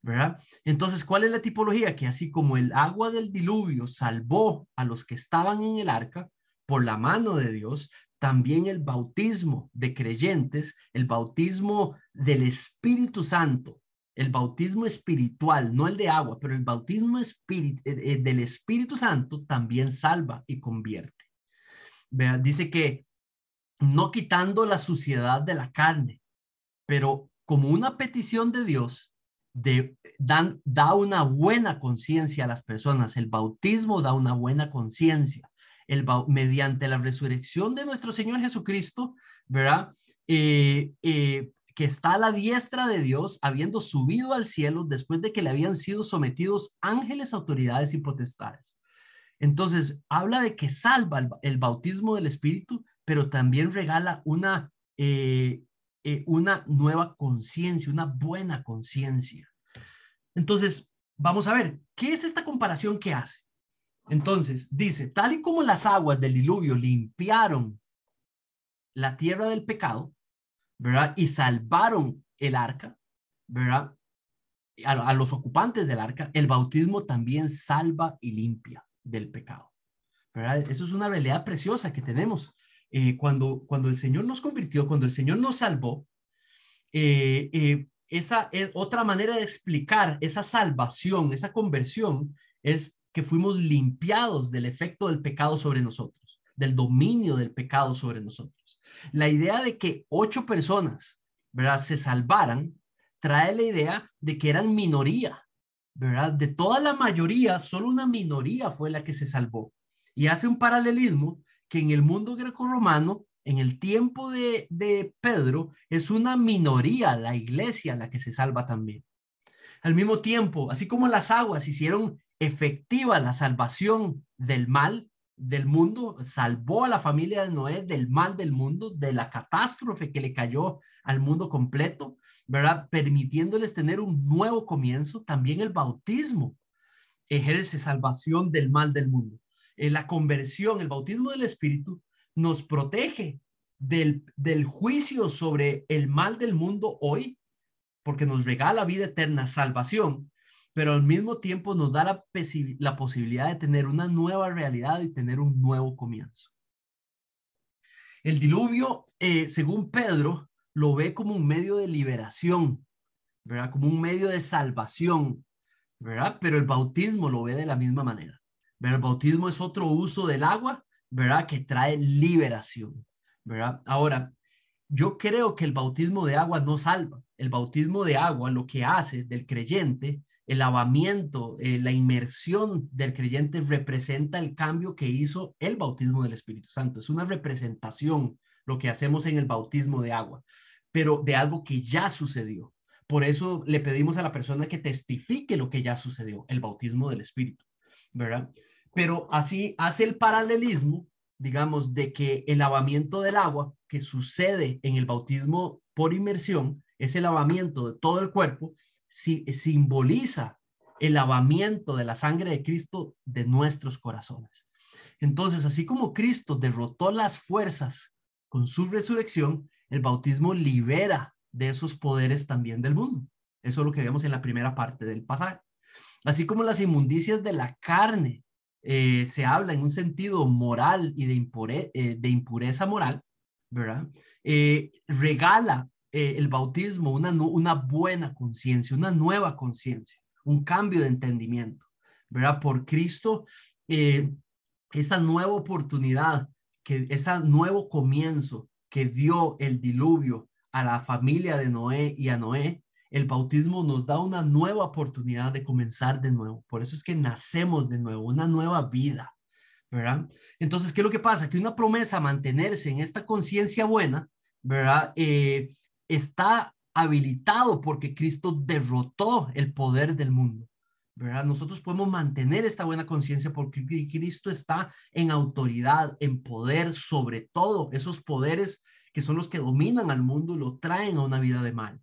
¿verdad? Entonces, ¿cuál es la tipología? Que así como el agua del diluvio salvó a los que estaban en el arca por la mano de Dios, también el bautismo de creyentes, el bautismo del Espíritu Santo, el bautismo espiritual, no el de agua, pero el bautismo del Espíritu Santo también salva y convierte. Vea, dice que no quitando la suciedad de la carne, pero como una petición de Dios, da una buena conciencia a las personas. El bautismo da una buena conciencia. Mediante la resurrección de nuestro Señor Jesucristo, ¿verdad? Que está a la diestra de Dios, habiendo subido al cielo después de que le habían sido sometidos ángeles, autoridades y potestades. Entonces, habla de que salva el bautismo del Espíritu, pero también regala una nueva conciencia, una buena conciencia. Entonces, vamos a ver, ¿qué es esta comparación que hace? Entonces, dice, tal y como las aguas del diluvio limpiaron la tierra del pecado, ¿verdad? Y salvaron el arca, ¿verdad? A los ocupantes del arca, el bautismo también salva y limpia del pecado, ¿verdad? Eso es una realidad preciosa que tenemos. Cuando el Señor nos convirtió, cuando el Señor nos salvó, esa otra manera de explicar esa salvación, esa conversión, es que fuimos limpiados del efecto del pecado sobre nosotros, del dominio del pecado sobre nosotros. La idea de que 8 personas, ¿verdad?, se salvaran, trae la idea de que eran minoría, ¿verdad? De toda la mayoría, solo una minoría fue la que se salvó. Y hace un paralelismo que en el mundo grecorromano, en el tiempo de Pedro, es una minoría la iglesia la que se salva también. Al mismo tiempo, así como las aguas hicieron efectiva la salvación del mal del mundo, salvó a la familia de Noé del mal del mundo, de la catástrofe que le cayó al mundo completo, ¿verdad?, permitiéndoles tener un nuevo comienzo. También el bautismo ejerce salvación del mal del mundo. La conversión, el bautismo del Espíritu, nos protege del juicio sobre el mal del mundo hoy, porque nos regala vida eterna, salvación, pero al mismo tiempo nos da la posibilidad de tener una nueva realidad y tener un nuevo comienzo. El diluvio, según Pedro, lo ve como un medio de liberación, ¿verdad?, como un medio de salvación, ¿verdad? Pero el bautismo lo ve de la misma manera. ¿Verdad? El bautismo es otro uso del agua, ¿verdad?, que trae liberación, ¿verdad? Ahora, yo creo que el bautismo de agua no salva. El bautismo de agua lo que hace del creyente, el lavamiento, la inmersión del creyente representa el cambio que hizo el bautismo del Espíritu Santo. Es una representación lo que hacemos en el bautismo de agua, pero de algo que ya sucedió. Por eso le pedimos a la persona que testifique lo que ya sucedió, el bautismo del Espíritu, ¿verdad? pero así hace el paralelismo, digamos, de que el lavamiento del agua que sucede en el bautismo por inmersión, ese lavamiento de todo el cuerpo, simboliza el lavamiento de la sangre de Cristo de nuestros corazones. Entonces, así como Cristo derrotó las fuerzas con su resurrección, el bautismo libera de esos poderes también del mundo. Eso es lo que vemos en la primera parte del pasaje. Así como las inmundicias de la carne se habla en un sentido moral y de impureza moral, ¿verdad? Regala el bautismo una buena conciencia, una nueva conciencia, un cambio de entendimiento, ¿verdad? Por Cristo, esa nueva oportunidad, ese nuevo comienzo que dio el diluvio a la familia de Noé y a Noé, el bautismo nos da una nueva oportunidad de comenzar de nuevo. Por eso es que nacemos de nuevo, una nueva vida, ¿verdad? Entonces, ¿qué es lo que pasa? Que una promesa, mantenerse en esta conciencia buena, ¿verdad? Está habilitado porque Cristo derrotó el poder del mundo, ¿verdad? Nosotros podemos mantener esta buena conciencia porque Cristo está en autoridad, en poder sobre todo esos poderes que son los que dominan al mundo y lo traen a una vida de mal.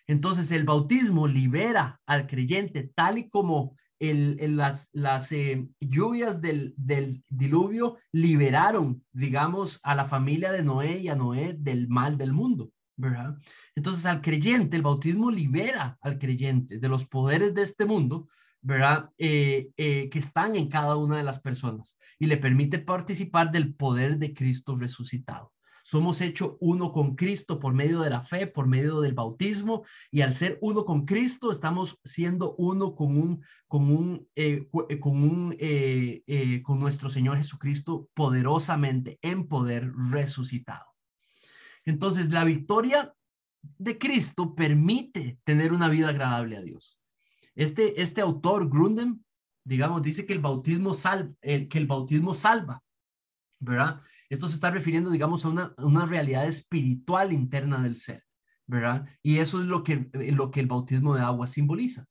Entonces el bautismo libera al creyente tal y como las lluvias del diluvio liberaron, digamos, a la familia de Noé y a Noé del mal del mundo, ¿verdad? Entonces al creyente, el bautismo libera al creyente de los poderes de este mundo, ¿verdad? Que están en cada una de las personas y le permite participar del poder de Cristo resucitado. Somos hechos uno con Cristo por medio de la fe, por medio del bautismo, y al ser uno con Cristo estamos siendo uno con nuestro Señor Jesucristo poderosamente en poder resucitado. Entonces la victoria de Cristo permite tener una vida agradable a Dios. Este autor, Grudem, digamos, dice que el bautismo salva, ¿verdad? Esto se está refiriendo, digamos, a una realidad espiritual interna del ser, ¿verdad? Y eso es lo que el bautismo de agua simboliza,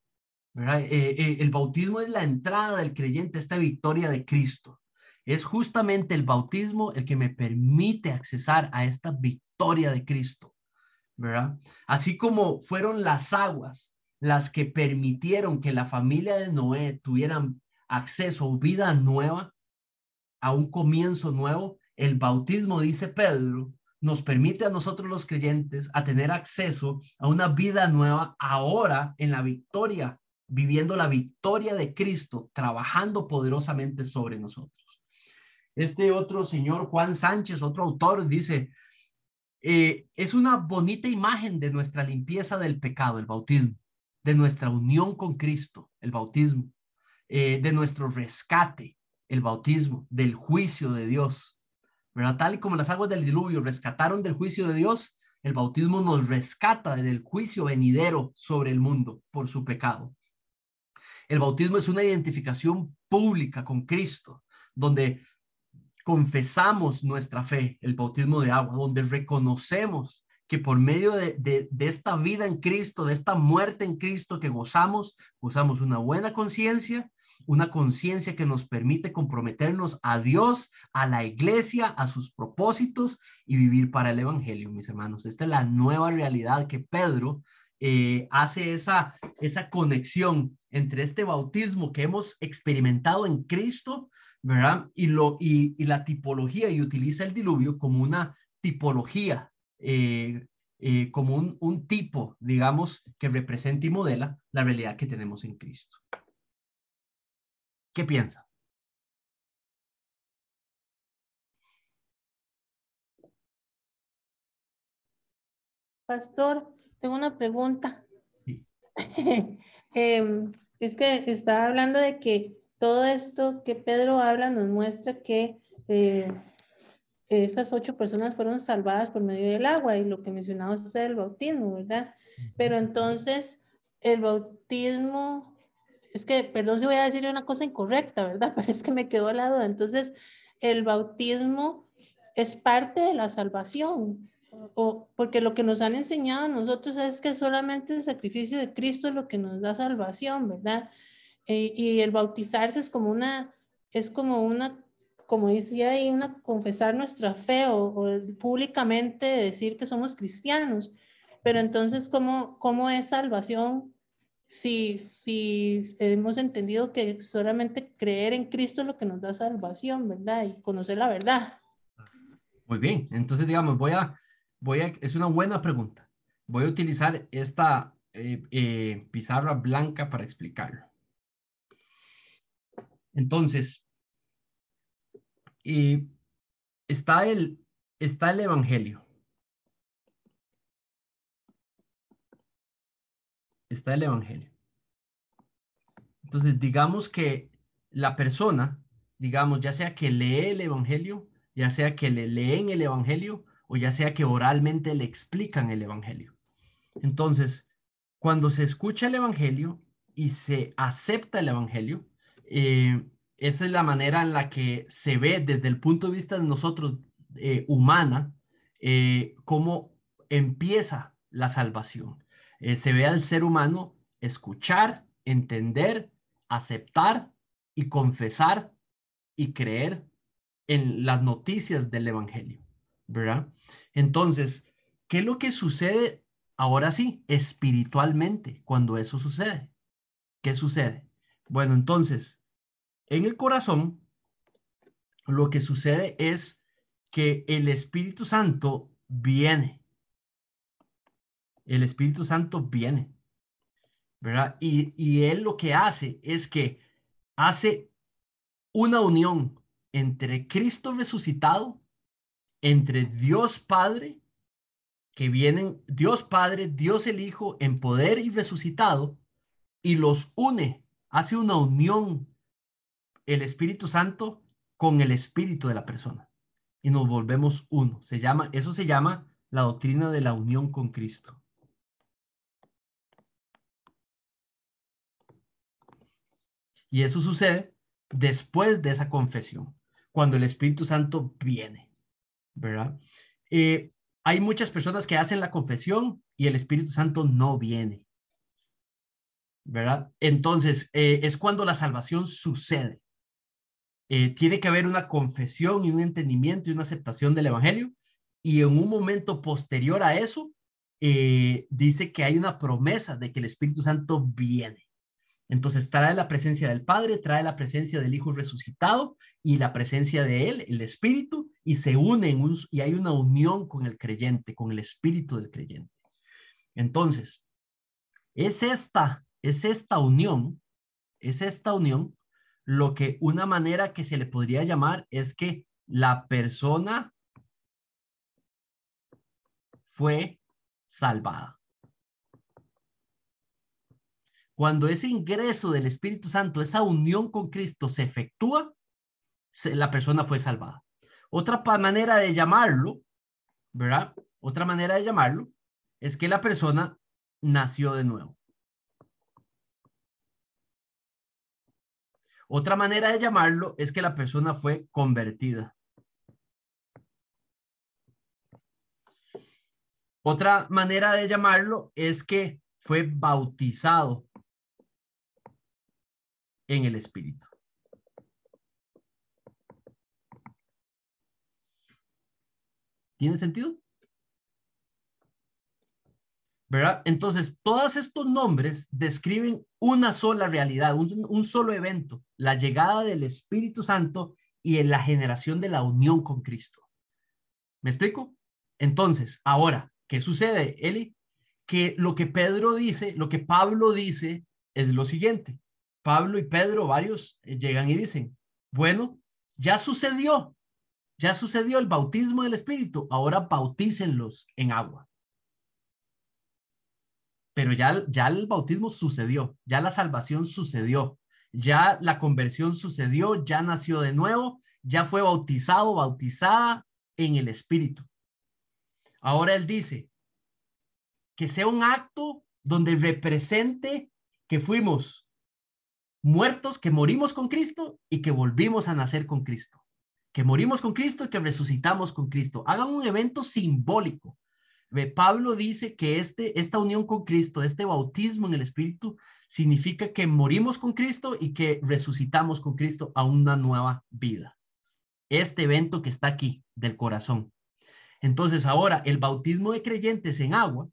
¿verdad? El bautismo es la entrada del creyente a esta victoria de Cristo. Es justamente el bautismo el que me permite accesar a esta victoria de Cristo, ¿verdad? Así como fueron las aguas las que permitieron que la familia de Noé tuvieran acceso a vida nueva, a un comienzo nuevo, el bautismo, dice Pedro, nos permite a nosotros los creyentes a tener acceso a una vida nueva ahora en la victoria, viviendo la victoria de Cristo, trabajando poderosamente sobre nosotros. Este otro señor, Juan Sánchez, otro autor, dice, es una bonita imagen de nuestra limpieza del pecado, el bautismo, de nuestra unión con Cristo, el bautismo, de nuestro rescate, el bautismo, del juicio de Dios, ¿verdad? Tal y como las aguas del diluvio rescataron del juicio de Dios, el bautismo nos rescata del juicio venidero sobre el mundo por su pecado. El bautismo es una identificación pública con Cristo, donde confesamos nuestra fe, el bautismo de agua, donde reconocemos que por medio de esta vida en Cristo, de esta muerte en Cristo que gozamos una buena conciencia, una conciencia que nos permite comprometernos a Dios, a la iglesia, a sus propósitos y vivir para el evangelio, mis hermanos. Esta es la nueva realidad que Pedro hace esa conexión entre este bautismo que hemos experimentado en Cristo, ¿verdad? Y la tipología, y utiliza el diluvio como una tipología, como un tipo, digamos, que representa y modela la realidad que tenemos en Cristo. ¿Qué piensa? Pastor, tengo una pregunta. Sí. Es que estaba hablando de que todo esto que Pedro habla nos muestra que estas 8 personas fueron salvadas por medio del agua y lo que mencionaba usted del bautismo, ¿verdad? Pero entonces el bautismo, es que, perdón si voy a decir una cosa incorrecta, ¿verdad? Pero es que me quedó la duda. Entonces, el bautismo es parte de la salvación, porque lo que nos han enseñado a nosotros es que solamente el sacrificio de Cristo es lo que nos da salvación, ¿verdad? Y el bautizarse es como una es como una, como decía ahí, una confesar nuestra fe o públicamente decir que somos cristianos. Pero entonces, ¿cómo es salvación si hemos entendido que solamente creer en Cristo es lo que nos da salvación, ¿verdad? Y conocer la verdad. Muy bien, entonces digamos, es una buena pregunta. Voy a utilizar esta pizarra blanca para explicarlo. Entonces, está el Evangelio. Está el Evangelio. Entonces, digamos que la persona, digamos, ya sea que lee el Evangelio, ya sea que le leen el Evangelio, o ya sea que oralmente le explican el Evangelio. Entonces, cuando se escucha el Evangelio y se acepta el Evangelio, esa es la manera en la que se ve desde el punto de vista de nosotros, humana, cómo empieza la salvación. Se ve al ser humano escuchar, entender, aceptar y confesar y creer en las noticias del Evangelio, ¿verdad? Entonces, ¿qué es lo que sucede ahora sí, espiritualmente, cuando eso sucede? ¿Qué sucede? Bueno, entonces, en el corazón, lo que sucede es que el Espíritu Santo viene. El Espíritu Santo viene, ¿verdad? Y él lo que hace es que hace una unión entre Cristo resucitado, entre Dios Padre, que vienen Dios Padre, Dios el Hijo en poder y resucitado, y los une, hace una unión el Espíritu Santo con el espíritu de la persona y nos volvemos uno. Eso se llama la doctrina de la unión con Cristo. Y eso sucede después de esa confesión, cuando el Espíritu Santo viene, ¿verdad? Hay muchas personas que hacen la confesión y el Espíritu Santo no viene, ¿verdad? Entonces, es cuando la salvación sucede. Tiene que haber una confesión y un entendimiento y una aceptación del Evangelio, y en un momento posterior a eso, dice que hay una promesa de que el Espíritu Santo viene. Entonces trae la presencia del Padre, trae la presencia del Hijo resucitado y la presencia de Él, el Espíritu, y se unen y hay una unión con el creyente, con el Espíritu del creyente. Entonces, es esta unión, lo que una manera que se le podría llamar es que la persona fue salvada. Cuando ese ingreso del Espíritu Santo, esa unión con Cristo se efectúa, la persona fue salvada. Otra manera de llamarlo, ¿verdad? Otra manera de llamarlo es que la persona nació de nuevo. Otra manera de llamarlo es que la persona fue convertida. Otra manera de llamarlo es que fue bautizado en el Espíritu. ¿Tiene sentido? ¿Verdad? Entonces, todos estos nombres describen una sola realidad, un solo evento, la llegada del Espíritu Santo y en la generación de la unión con Cristo. ¿Me explico? Entonces, ahora, ¿qué sucede, Eli? Que lo que Pedro dice, lo que Pablo dice es lo siguiente. Pablo y Pedro, varios, llegan y dicen, bueno, ya sucedió el bautismo del Espíritu, ahora bautícenlos en agua. Pero ya el bautismo sucedió, ya la salvación sucedió, ya la conversión sucedió, ya nació de nuevo, ya fue bautizado, bautizada en el Espíritu. Ahora él dice que sea un acto donde represente que fuimos muertos, que morimos con Cristo y que volvimos a nacer con Cristo, que morimos con Cristo y que resucitamos con Cristo. Hagan un evento simbólico, Pablo dice que esta unión con Cristo, este bautismo en el Espíritu, significa que morimos con Cristo y que resucitamos con Cristo a una nueva vida. Este evento que está aquí del corazón. Entonces ahora el bautismo de creyentes en agua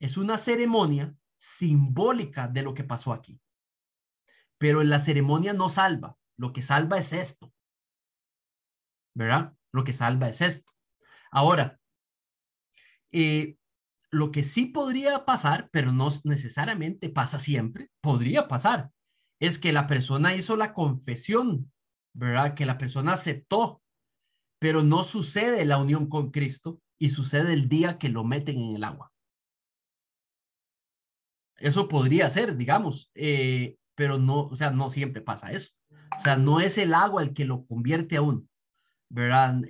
es una ceremonia simbólica de lo que pasó aquí. Pero la ceremonia no salva. Lo que salva es esto. ¿Verdad? Lo que salva es esto. Ahora, lo que sí podría pasar, pero no necesariamente pasa siempre, podría pasar, es que la persona hizo la confesión, ¿verdad? Que la persona aceptó, pero no sucede la unión con Cristo y sucede el día que lo meten en el agua. Eso podría ser, digamos, pero no, o sea, no siempre pasa eso. O sea, no es el agua el que lo convierte a uno, ¿verdad?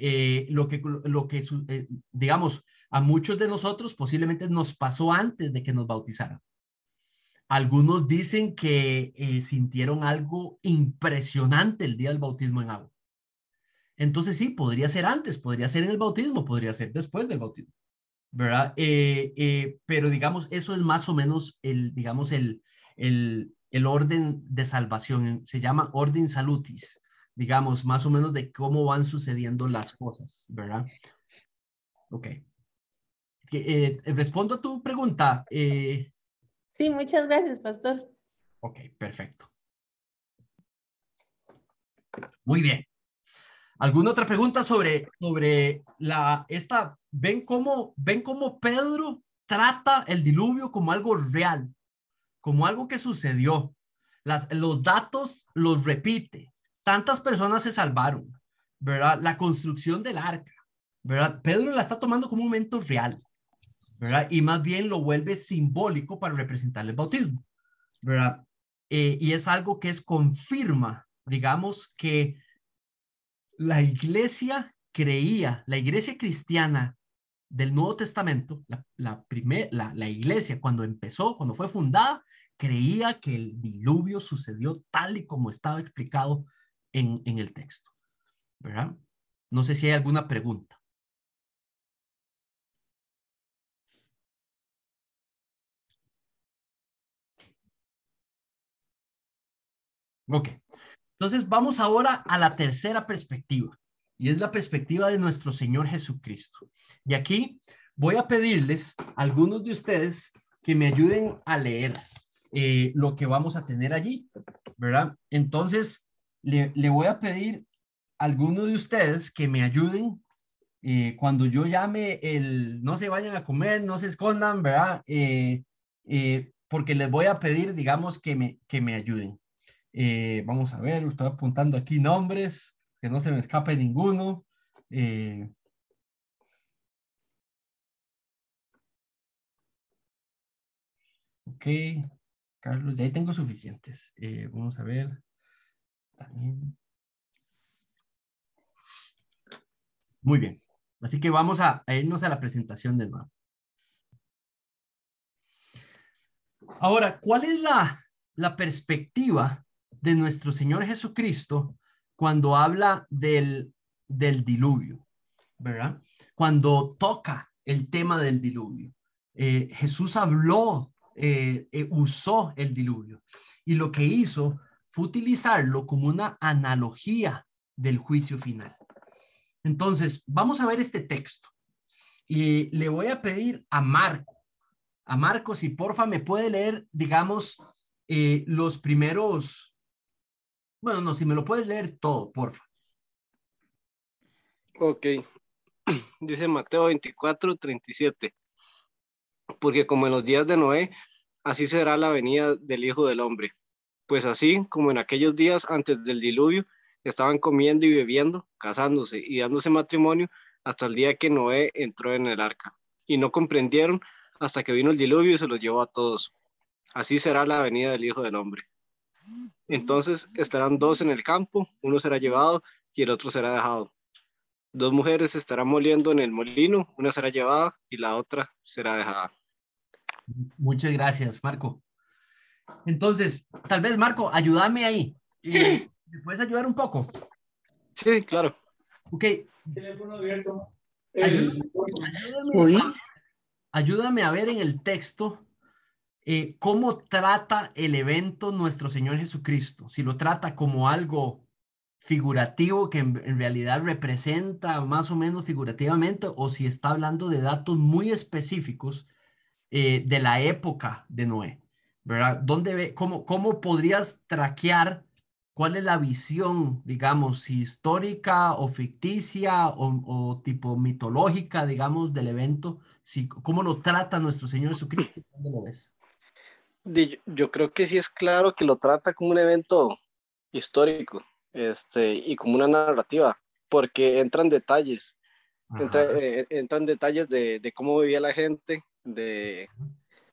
Digamos, a muchos de nosotros posiblemente nos pasó antes de que nos bautizaran. Algunos dicen que sintieron algo impresionante el día del bautismo en agua. Entonces sí, podría ser antes, podría ser en el bautismo, podría ser después del bautismo, ¿verdad? Pero digamos, eso es más o menos digamos, el orden de salvación. Se llama orden salutis, digamos, más o menos de cómo van sucediendo las cosas, ¿verdad? Ok. Respondo a tu pregunta. Sí, muchas gracias, pastor. Ok, perfecto. Muy bien. ¿Alguna otra pregunta sobre ven cómo Pedro trata el diluvio como algo real, como algo que sucedió? Los datos los repite. Tantas personas se salvaron, ¿verdad? La construcción del arca, ¿verdad? Pedro la está tomando como un momento real, ¿verdad? Y más bien lo vuelve simbólico para representar el bautismo, ¿verdad? Y es algo que confirma, digamos, que la iglesia cristiana del Nuevo Testamento, la iglesia cuando empezó, cuando fue fundada, creía que el diluvio sucedió tal y como estaba explicado en el texto, ¿verdad? No sé si hay alguna pregunta. Ok, entonces vamos ahora a la tercera perspectiva, y es la perspectiva de nuestro Señor Jesucristo. Y aquí voy a pedirles a algunos de ustedes que me ayuden a leer lo que vamos a tener allí, ¿verdad? Entonces, le voy a pedir a algunos de ustedes que me ayuden cuando yo llame no se vayan a comer, no se escondan, ¿verdad? Porque les voy a pedir, digamos, que me ayuden. Vamos a ver, estoy apuntando aquí nombres, que no se me escape ninguno. Ok, Carlos, ya ahí tengo suficientes. Vamos a ver. También. Muy bien. Así que vamos a irnos a la presentación de nuevo. Ahora, ¿cuál es la perspectiva de nuestro Señor Jesucristo cuando habla del diluvio, ¿verdad? Cuando toca el tema del diluvio. Jesús habló, usó el diluvio, y lo que hizo fue utilizarlo como una analogía del juicio final. Entonces, vamos a ver este texto y le voy a pedir a Marco, si porfa me puede leer, digamos, los primeros, bueno, no, si me lo puedes leer todo, porfa. Ok, dice Mateo 24:37, porque como en los días de Noé, así será la venida del Hijo del Hombre. Pues así como en aquellos días antes del diluvio, estaban comiendo y bebiendo, casándose y dándose matrimonio hasta el día que Noé entró en el arca. Y no comprendieron hasta que vino el diluvio y se los llevó a todos. Así será la venida del Hijo del Hombre. Entonces estarán dos en el campo, uno será llevado y el otro será dejado. Dos mujeres estarán moliendo en el molino, una será llevada y la otra será dejada. Muchas gracias, Marco. Entonces, tal vez, Marco, ayúdame ahí. ¿Me puedes ayudar un poco? Sí, claro. Ok. Teléfono abierto. Ayúdame. Uy. ayúdame a ver en el texto cómo trata el evento nuestro Señor Jesucristo. Si lo trata como algo figurativo que en realidad representa más o menos figurativamente, o si está hablando de datos muy específicos de la época de Noé, ¿verdad? ¿Cómo podrías traquear cuál es la visión, digamos, si histórica o ficticia o tipo mitológica, digamos, del evento? ¿Cómo lo trata nuestro Señor Jesucristo? ¿Dónde lo ves? Yo creo que sí es claro que lo trata como un evento histórico, y como una narrativa, porque entran detalles, Ajá. entran detalles de cómo vivía la gente,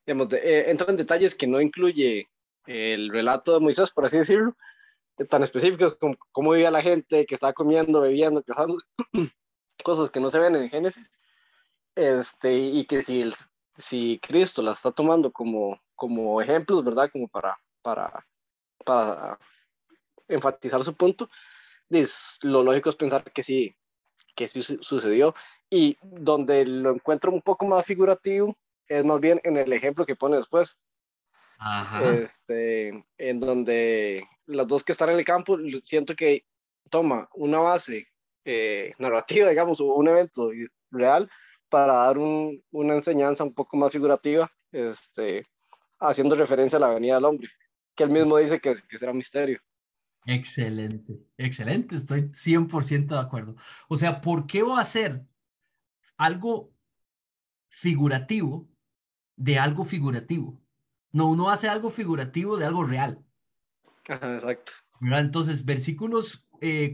entran detalles que no incluye el relato de Moisés, por así decirlo, tan específicos como cómo vivía la gente, que estaba comiendo, bebiendo, casándose, cosas que no se ven en Génesis, y que si Cristo las está tomando como ejemplos, ¿verdad? Como para enfatizar su punto, lo lógico es pensar que sí sucedió. Y donde lo encuentro un poco más figurativo es más bien en el ejemplo que pone después, Ajá. en donde las dos que están en el campo, siento que toma una base narrativa, digamos, o un evento real para dar una enseñanza un poco más figurativa, haciendo referencia a la venida del hombre, que él mismo dice que será un misterio. Excelente, excelente, estoy 100% de acuerdo. O sea, ¿por qué va a ser algo figurativo de algo figurativo? No, uno hace algo figurativo de algo real, Ajá, exacto. ¿verdad? Entonces, versículos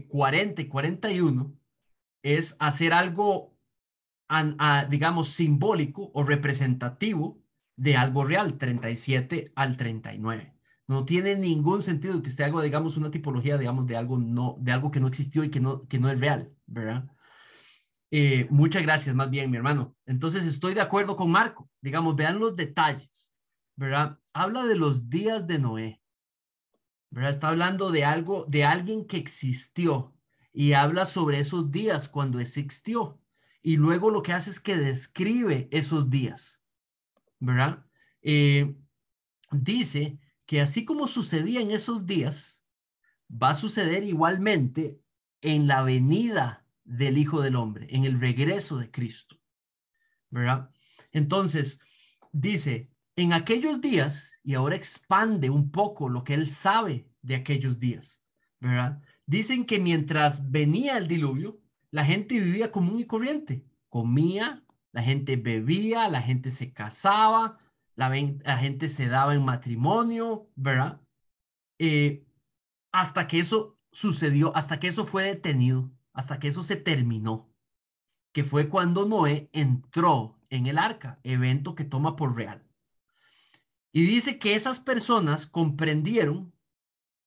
40 y 41 es hacer algo, digamos, simbólico o representativo de algo real, 37 al 39. No tiene ningún sentido que esté algo, digamos, una tipología, digamos, de algo que no existió y que no es real, ¿verdad? Muchas gracias, más bien, mi hermano. Entonces, estoy de acuerdo con Marco. Digamos, vean los detalles, ¿verdad? Habla de los días de Noé, ¿verdad? Está hablando de algo, de alguien que existió y habla sobre esos días cuando existió. Y luego lo que hace es que describe esos días, ¿verdad? Eh, Dice que así como sucedía en esos días, va a suceder igualmente en la venida del Hijo del Hombre, en el regreso de Cristo, ¿verdad? Entonces, dice, en aquellos días, y ahora expande un poco lo que él sabe de aquellos días, ¿verdad? Dicen que mientras venía el diluvio, la gente vivía común y corriente, comía, la gente bebía, la gente se casaba, la gente se daba en matrimonio, ¿verdad? Eh, hasta que eso sucedió, hasta que eso fue detenido, hasta que eso se terminó, que fue cuando Noé entró en el arca, evento que toma por real. Y dice que esas personas comprendieron,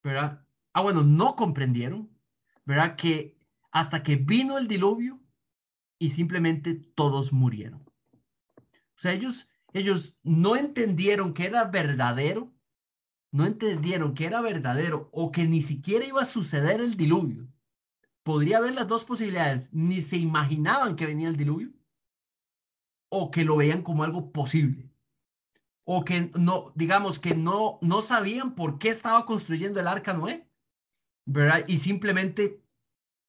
¿verdad? Bueno, no comprendieron, ¿verdad? Que hasta que vino el diluvio y simplemente todos murieron. O sea, ellos no entendieron que era verdadero, no entendieron que era verdadero o que ni siquiera iba a suceder el diluvio. Podría haber las dos posibilidades, ni se imaginaban que venía el diluvio o que lo veían como algo posible, o que no, digamos que no sabían por qué estaba construyendo el arca Noé, ¿verdad? Y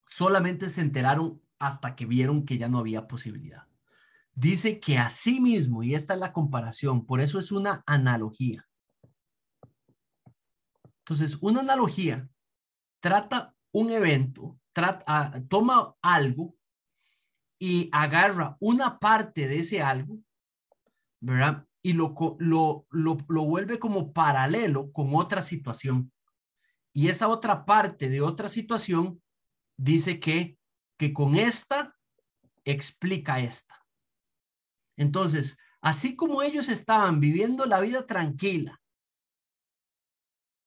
solamente se enteraron hasta que vieron que ya no había posibilidad. Dice que así mismo, y esta es la comparación, por eso es una analogía. Entonces, una analogía trata un evento, toma algo y agarra una parte de ese algo, ¿verdad? Y lo vuelve como paralelo con otra situación. Y esa otra parte de otra situación dice que con esta explica esta. Entonces, así como ellos estaban viviendo la vida tranquila,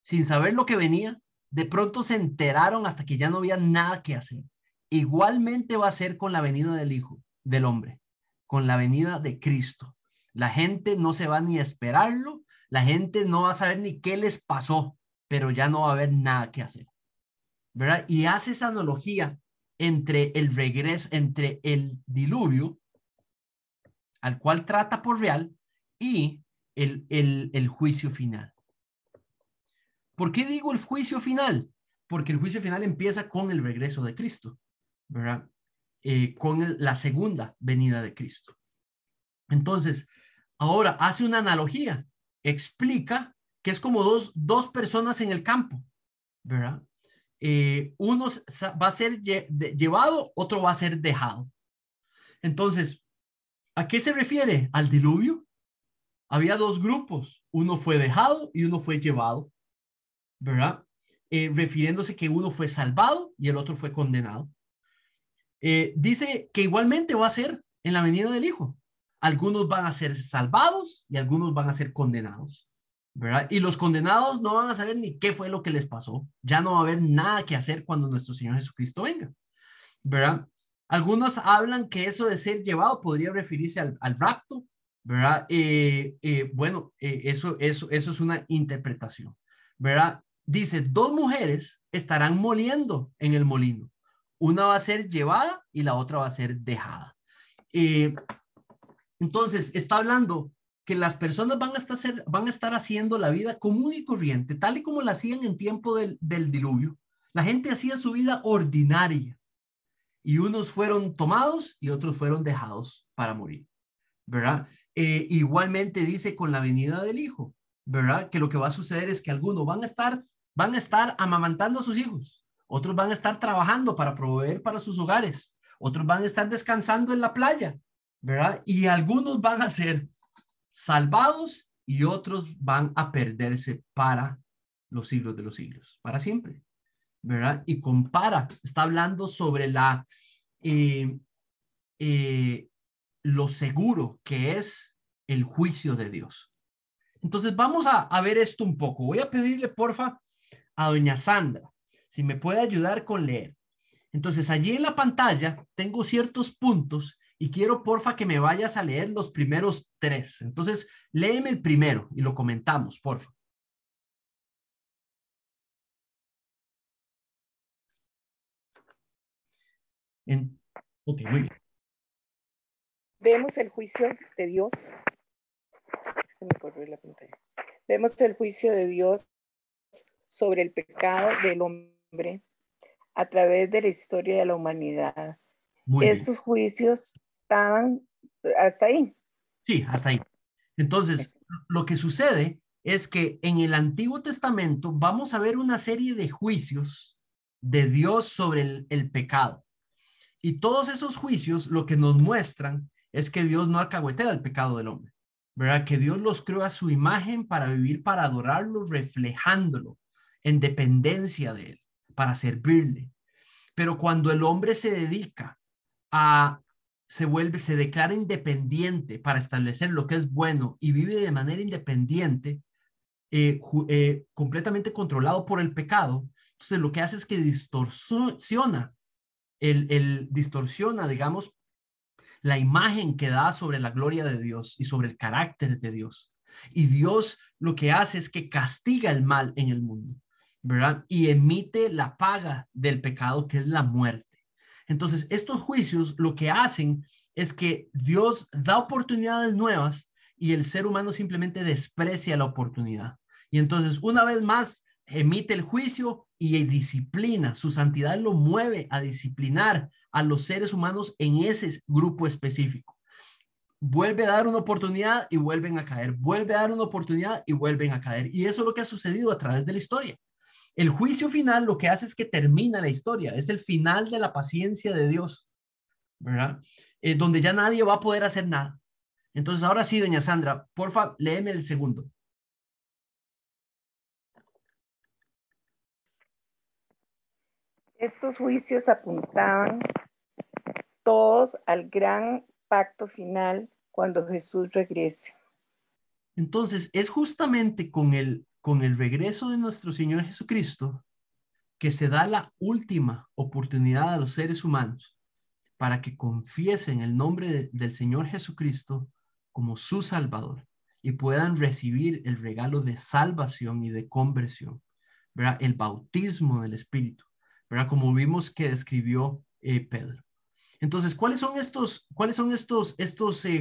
sin saber lo que venía, de pronto se enteraron hasta que ya no había nada que hacer. Igualmente va a ser con la venida del Hijo del Hombre, con la venida de Cristo. La gente no se va ni a esperarlo, la gente no va a saber ni qué les pasó, pero ya no va a haber nada que hacer, ¿verdad? Y hace esa analogía entre el regreso, entre el diluvio al cual trata por real, y el juicio final. ¿Por qué digo el juicio final? Porque el juicio final empieza con el regreso de Cristo, ¿verdad? Con la segunda venida de Cristo. Entonces, ahora hace una analogía, explica que es como dos personas en el campo, ¿verdad? Uno va a ser llevado, otro va a ser dejado. Entonces, ¿a qué se refiere? Al diluvio. Había dos grupos, uno fue dejado y uno fue llevado, ¿verdad? Refiriéndose que uno fue salvado y el otro fue condenado. Dice que igualmente va a ser en la venida del Hijo. Algunos van a ser salvados y algunos van a ser condenados, ¿verdad? Y los condenados no van a saber ni qué fue lo que les pasó. Ya no va a haber nada que hacer cuando nuestro Señor Jesucristo venga, ¿verdad? Algunos hablan que eso de ser llevado podría referirse al rapto, ¿verdad? Bueno, eso es una interpretación, ¿verdad? Dice, dos mujeres estarán moliendo en el molino. Una va a ser llevada y la otra va a ser dejada. Entonces, está hablando que las personas van a estar haciendo la vida común y corriente, tal y como la hacían en tiempo del diluvio. La gente hacía su vida ordinaria y unos fueron tomados y otros fueron dejados para morir, ¿verdad? Igualmente dice con la venida del Hijo, ¿verdad? Que lo que va a suceder es que algunos van a estar amamantando a sus hijos, otros van a estar trabajando para proveer para sus hogares, otros van a estar descansando en la playa, ¿verdad? Y algunos van a ser salvados y otros van a perderse para los siglos de los siglos, para siempre, ¿verdad? Y compara, está hablando sobre lo seguro que es el juicio de Dios. Entonces vamos a ver esto un poco. Voy a pedirle porfa a doña Sandra si me puede ayudar con leer. Entonces allí en la pantalla tengo ciertos puntos y quiero porfa que me vayas a leer los primeros 3. Entonces léeme el primero y lo comentamos, porfa. Ok, muy bien. Vemos el juicio de Dios. Se me corrió la pantalla. Vemos el juicio de Dios sobre el pecado del hombre a través de la historia de la humanidad. Estos juicios estaban hasta ahí. Sí, hasta ahí. Entonces, lo que sucede es que en el Antiguo Testamento vamos a ver una serie de juicios de Dios sobre el pecado. Y todos esos juicios lo que nos muestran es que Dios no alcahuetea el pecado del hombre, ¿verdad? Que Dios los creó a su imagen para vivir, para adorarlo, reflejándolo en dependencia de él, para servirle. Pero cuando el hombre se dedica se declara independiente para establecer lo que es bueno y vive de manera independiente, completamente controlado por el pecado, entonces lo que hace es que distorsiona, digamos, la imagen que da sobre la gloria de Dios y sobre el carácter de Dios. Y Dios lo que hace es que castiga el mal en el mundo, ¿verdad? Y emite la paga del pecado, que es la muerte. Entonces, estos juicios lo que hacen es que Dios da oportunidades nuevas y el ser humano simplemente desprecia la oportunidad. Y entonces, una vez más, emite el juicio y disciplina. Su santidad lo mueve a disciplinar a los seres humanos en ese grupo específico. Vuelve a dar una oportunidad y vuelven a caer. Vuelve a dar una oportunidad y vuelven a caer. Y eso es lo que ha sucedido a través de la historia. El juicio final lo que hace es que termina la historia. Es el final de la paciencia de Dios, ¿verdad? Donde ya nadie va a poder hacer nada. Entonces, ahora sí, doña Sandra, porfa, léeme el segundo. Estos juicios apuntaban todos al gran pacto final cuando Jesús regrese. Entonces, es justamente con el regreso de nuestro Señor Jesucristo que se da la última oportunidad a los seres humanos para que confiesen el nombre del Señor Jesucristo como su Salvador y puedan recibir el regalo de salvación y de conversión, ¿verdad? El bautismo del Espíritu, ¿verdad? Como vimos que describió Pedro. Entonces, ¿cuáles son estos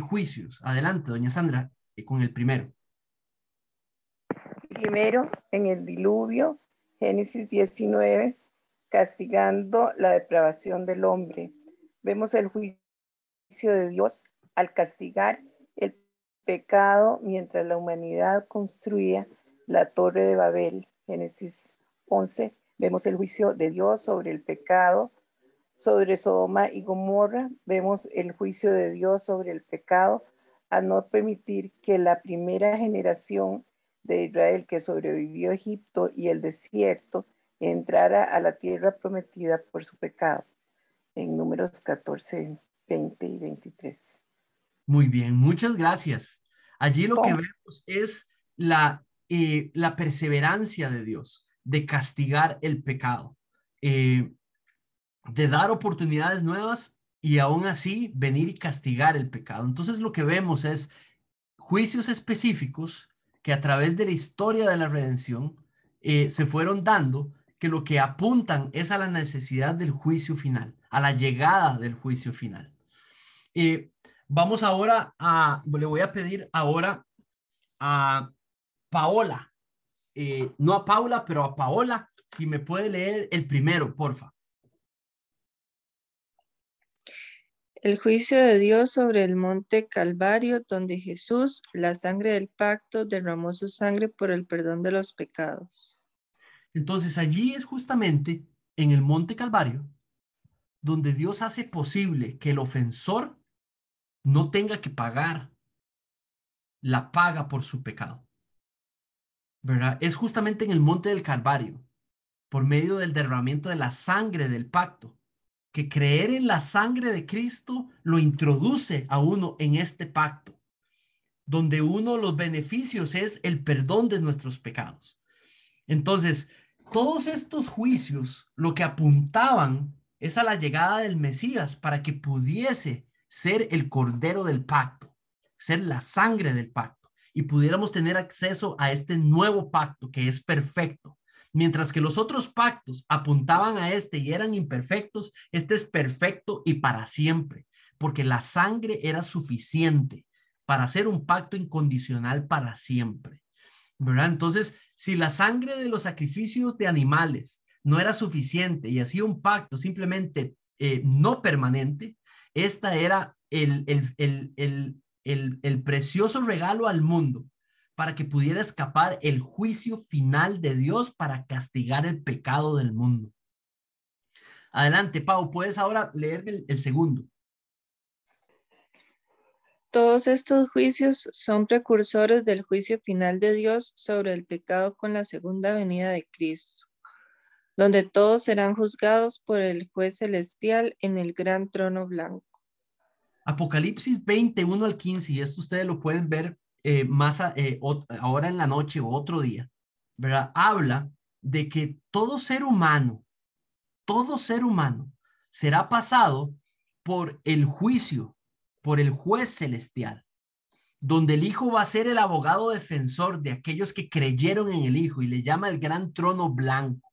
juicios? Adelante, doña Sandra, con el primero. Primero, en el diluvio, Génesis 19, castigando la depravación del hombre. Vemos el juicio de Dios al castigar el pecado mientras la humanidad construía la Torre de Babel. Génesis 11, vemos el juicio de Dios sobre el pecado. Sobre Sodoma y Gomorra, vemos el juicio de Dios sobre el pecado al no permitir que la primera generación de Israel que sobrevivió a Egipto y el desierto entrara a la tierra prometida por su pecado. En Números 14, 20 y 23. Muy bien, muchas gracias. Allí lo que vemos es la perseverancia de Dios de castigar el pecado, de dar oportunidades nuevas y aún así venir y castigar el pecado. Entonces lo que vemos es juicios específicos que a través de la historia de la redención se fueron dando, que lo que apuntan es a la necesidad del juicio final, a la llegada del juicio final. Vamos ahora le voy a pedir ahora a Paola, no a Paula, pero a Paola, si me puede leer el primero, porfa. El juicio de Dios sobre el monte Calvario, donde Jesús, la sangre del pacto, derramó su sangre por el perdón de los pecados. Entonces allí es justamente en el monte Calvario donde Dios hace posible que el ofensor no tenga que pagar la paga por su pecado, ¿verdad? Es justamente en el monte del Calvario, por medio del derramamiento de la sangre del pacto, que creer en la sangre de Cristo lo introduce a uno en este pacto, donde uno de los beneficios es el perdón de nuestros pecados. Entonces, todos estos juicios lo que apuntaban es a la llegada del Mesías para que pudiese ser el cordero del pacto, ser la sangre del pacto, y pudiéramos tener acceso a este nuevo pacto que es perfecto. Mientras que los otros pactos apuntaban a este y eran imperfectos, este es perfecto y para siempre, porque la sangre era suficiente para hacer un pacto incondicional para siempre, ¿verdad? Entonces, si la sangre de los sacrificios de animales no era suficiente y hacía un pacto simplemente no permanente, esta era el precioso regalo al mundo para que pudiera escapar el juicio final de Dios para castigar el pecado del mundo. Adelante, Pau, puedes ahora leerme el segundo. Todos estos juicios son precursores del juicio final de Dios sobre el pecado con la segunda venida de Cristo, donde todos serán juzgados por el juez celestial en el gran trono blanco. Apocalipsis 21 al 15, y esto ustedes lo pueden ver ahora en la noche o otro día, ¿verdad? Habla de que todo ser humano será pasado por el juicio, por el juez celestial, donde el Hijo va a ser el abogado defensor de aquellos que creyeron en el Hijo y le llama el gran trono blanco.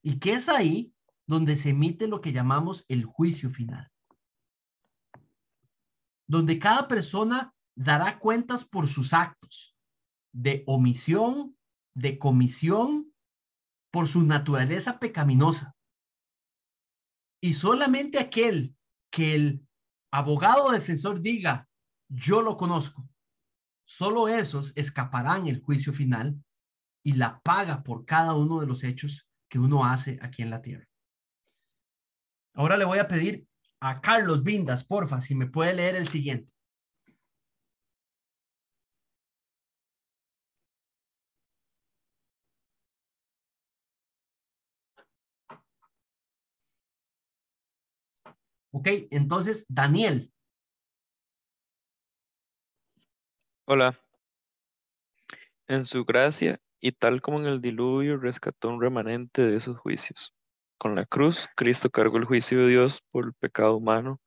Y que es ahí donde se emite lo que llamamos el juicio final, donde cada persona dará cuentas por sus actos de omisión, de comisión, por su naturaleza pecaminosa. Y solamente aquel que el abogado defensor diga, yo lo conozco, solo esos escaparán el juicio final y la paga por cada uno de los hechos que uno hace aquí en la tierra. Ahora le voy a pedir a Carlos Vindas, porfa, si me puede leer el siguiente. Ok, entonces, Daniel. Hola. En su gracia, y tal como en el diluvio, rescató un remanente de esos juicios. Con la cruz, Cristo cargó el juicio de Dios por el pecado humano,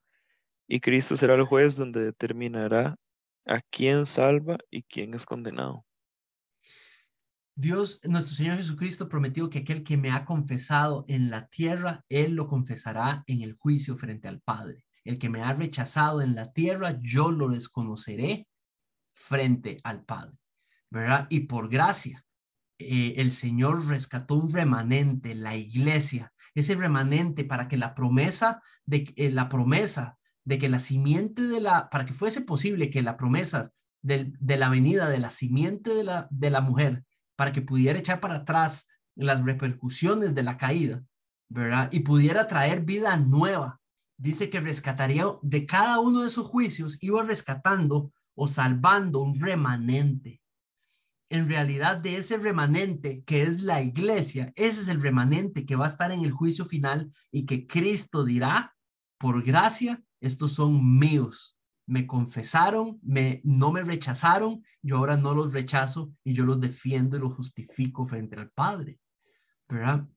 y Cristo será el juez donde determinará a quién salva y quién es condenado. Dios, nuestro Señor Jesucristo prometió que aquel que me ha confesado en la tierra, Él lo confesará en el juicio frente al Padre. El que me ha rechazado en la tierra, yo lo desconoceré frente al Padre, ¿verdad? Y por gracia, el Señor rescató un remanente, la iglesia, ese remanente para que la promesa de que la simiente para que fuese posible que la promesa de la venida de la simiente de la mujer, para que pudiera echar para atrás las repercusiones de la caída, ¿verdad? Y pudiera traer vida nueva. Dice que rescataría de cada uno de esos juicios, iba rescatando o salvando un remanente. En realidad, de ese remanente que es la iglesia, ese es el remanente que va a estar en el juicio final y que Cristo dirá, por gracia, estos son míos. Me confesaron, no me rechazaron, yo ahora no los rechazo y yo los defiendo y los justifico frente al Padre, ¿verdad?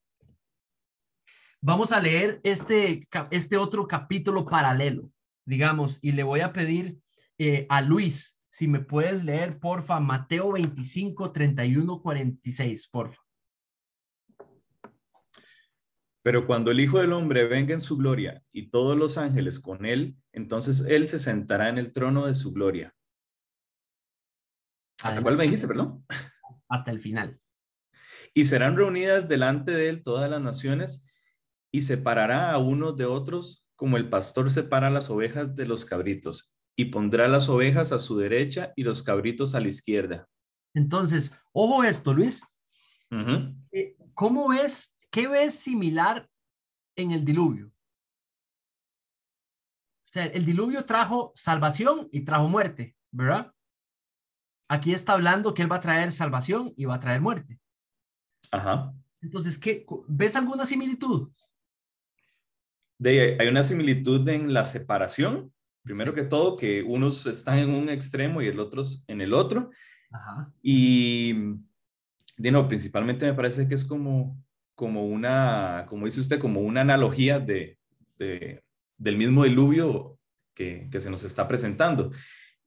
Vamos a leer este otro capítulo paralelo, digamos, y le voy a pedir a Luis, si me puedes leer, porfa, Mateo 25, 31, 46, porfa. Pero cuando el Hijo del Hombre venga en su gloria y todos los ángeles con él, entonces él se sentará en el trono de su gloria. ¿Hasta cuál me dijiste, perdón? Hasta el final. Y serán reunidas delante de él todas las naciones y separará a unos de otros como el pastor separa las ovejas de los cabritos y pondrá las ovejas a su derecha y los cabritos a la izquierda. Entonces, ojo esto, Luis. Uh-huh. ¿Cómo ves? ¿Qué ves similar en el diluvio? O sea, el diluvio trajo salvación y trajo muerte, ¿verdad? Aquí está hablando que él va a traer salvación y va a traer muerte. Ajá. Entonces, ¿ves alguna similitud? Hay una similitud en la separación. Primero que todo, que unos están en un extremo y el otros en el otro. Ajá. Y, principalmente me parece que es como como dice usted, como una analogía del mismo diluvio que se nos está presentando.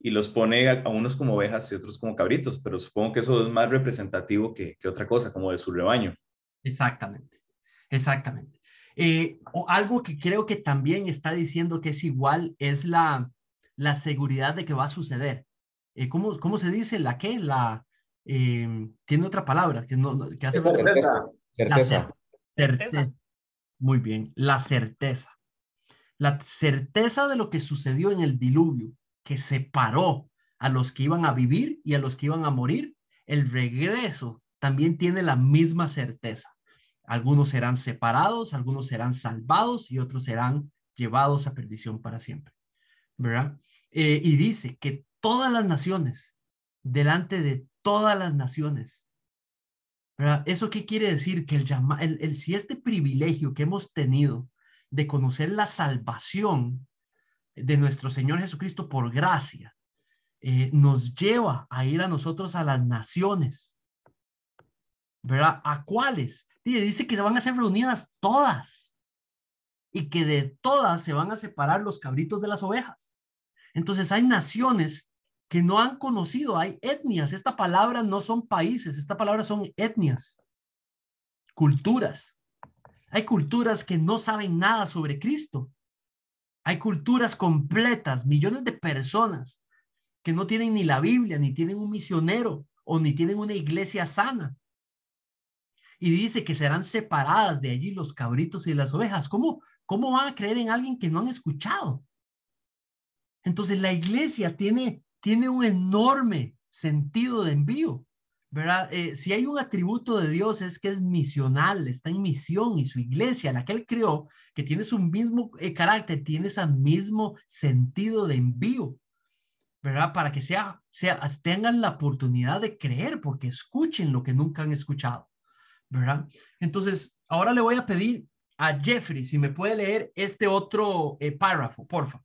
Y los pone a unos como ovejas y otros como cabritos, pero supongo que eso es más representativo que otra cosa, como de su rebaño. Exactamente, exactamente. O algo que creo que también está diciendo que es igual es la seguridad de que va a suceder. ¿Cómo se dice? ¿La qué? Tiene otra palabra que hace Certeza. Certeza. Certeza. Muy bien, la certeza. La certeza de lo que sucedió en el diluvio, que separó a los que iban a vivir y a los que iban a morir. El regreso también tiene la misma certeza. Algunos serán separados, algunos serán salvados y otros serán llevados a perdición para siempre, ¿verdad? Y dice que todas las naciones, delante de todas las naciones, ¿verdad? ¿Eso qué quiere decir? Que si este privilegio que hemos tenido de conocer la salvación de nuestro Señor Jesucristo por gracia, nos lleva a ir a nosotros a las naciones, ¿verdad? ¿A cuáles? Dice que se van a ser reunidas todas y que de todas se van a separar los cabritos de las ovejas. Entonces hay naciones que no han conocido, hay etnias. Esta palabra no son países, esta palabra son etnias, culturas. Hay culturas que no saben nada sobre Cristo. Hay culturas completas, millones de personas que no tienen ni la Biblia, ni tienen un misionero o ni tienen una iglesia sana. Y dice que serán separadas de allí los cabritos y las ovejas. ¿Cómo van a creer en alguien que no han escuchado? Entonces la iglesia tiene un enorme sentido de envío, ¿verdad? Si hay un atributo de Dios es que es misional, está en misión, y su iglesia, la que él creó, que tiene su mismo carácter, tiene ese mismo sentido de envío, ¿verdad? Para que tengan la oportunidad de creer, porque escuchen lo que nunca han escuchado, ¿verdad? Entonces, ahora le voy a pedir a Jeffrey si me puede leer este otro párrafo, porfa.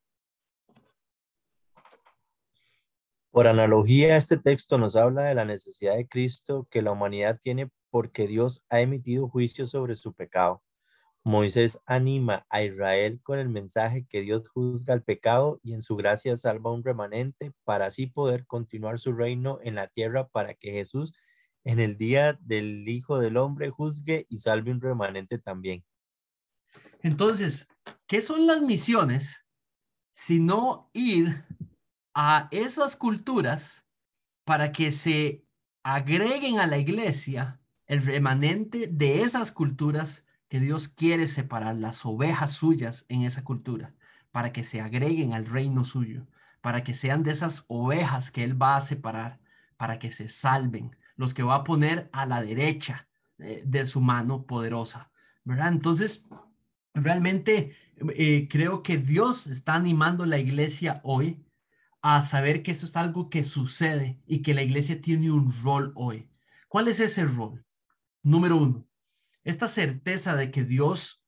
Por analogía, este texto nos habla de la necesidad de Cristo que la humanidad tiene porque Dios ha emitido juicio sobre su pecado. Moisés anima a Israel con el mensaje que Dios juzga el pecado y en su gracia salva a un remanente para así poder continuar su reino en la tierra para que Jesús en el día del Hijo del Hombre juzgue y salve un remanente también. Entonces, ¿qué son las misiones? Sino ir a esas culturas para que se agreguen a la iglesia el remanente de esas culturas que Dios quiere separar, las ovejas suyas en esa cultura, para que se agreguen al reino suyo, para que sean de esas ovejas que Él va a separar, para que se salven, los que va a poner a la derecha de su mano poderosa, ¿verdad? Entonces, realmente creo que Dios está animando a la iglesia hoy a saber que eso es algo que sucede y que la iglesia tiene un rol hoy. ¿Cuál es ese rol? Número 1, esta certeza de que Dios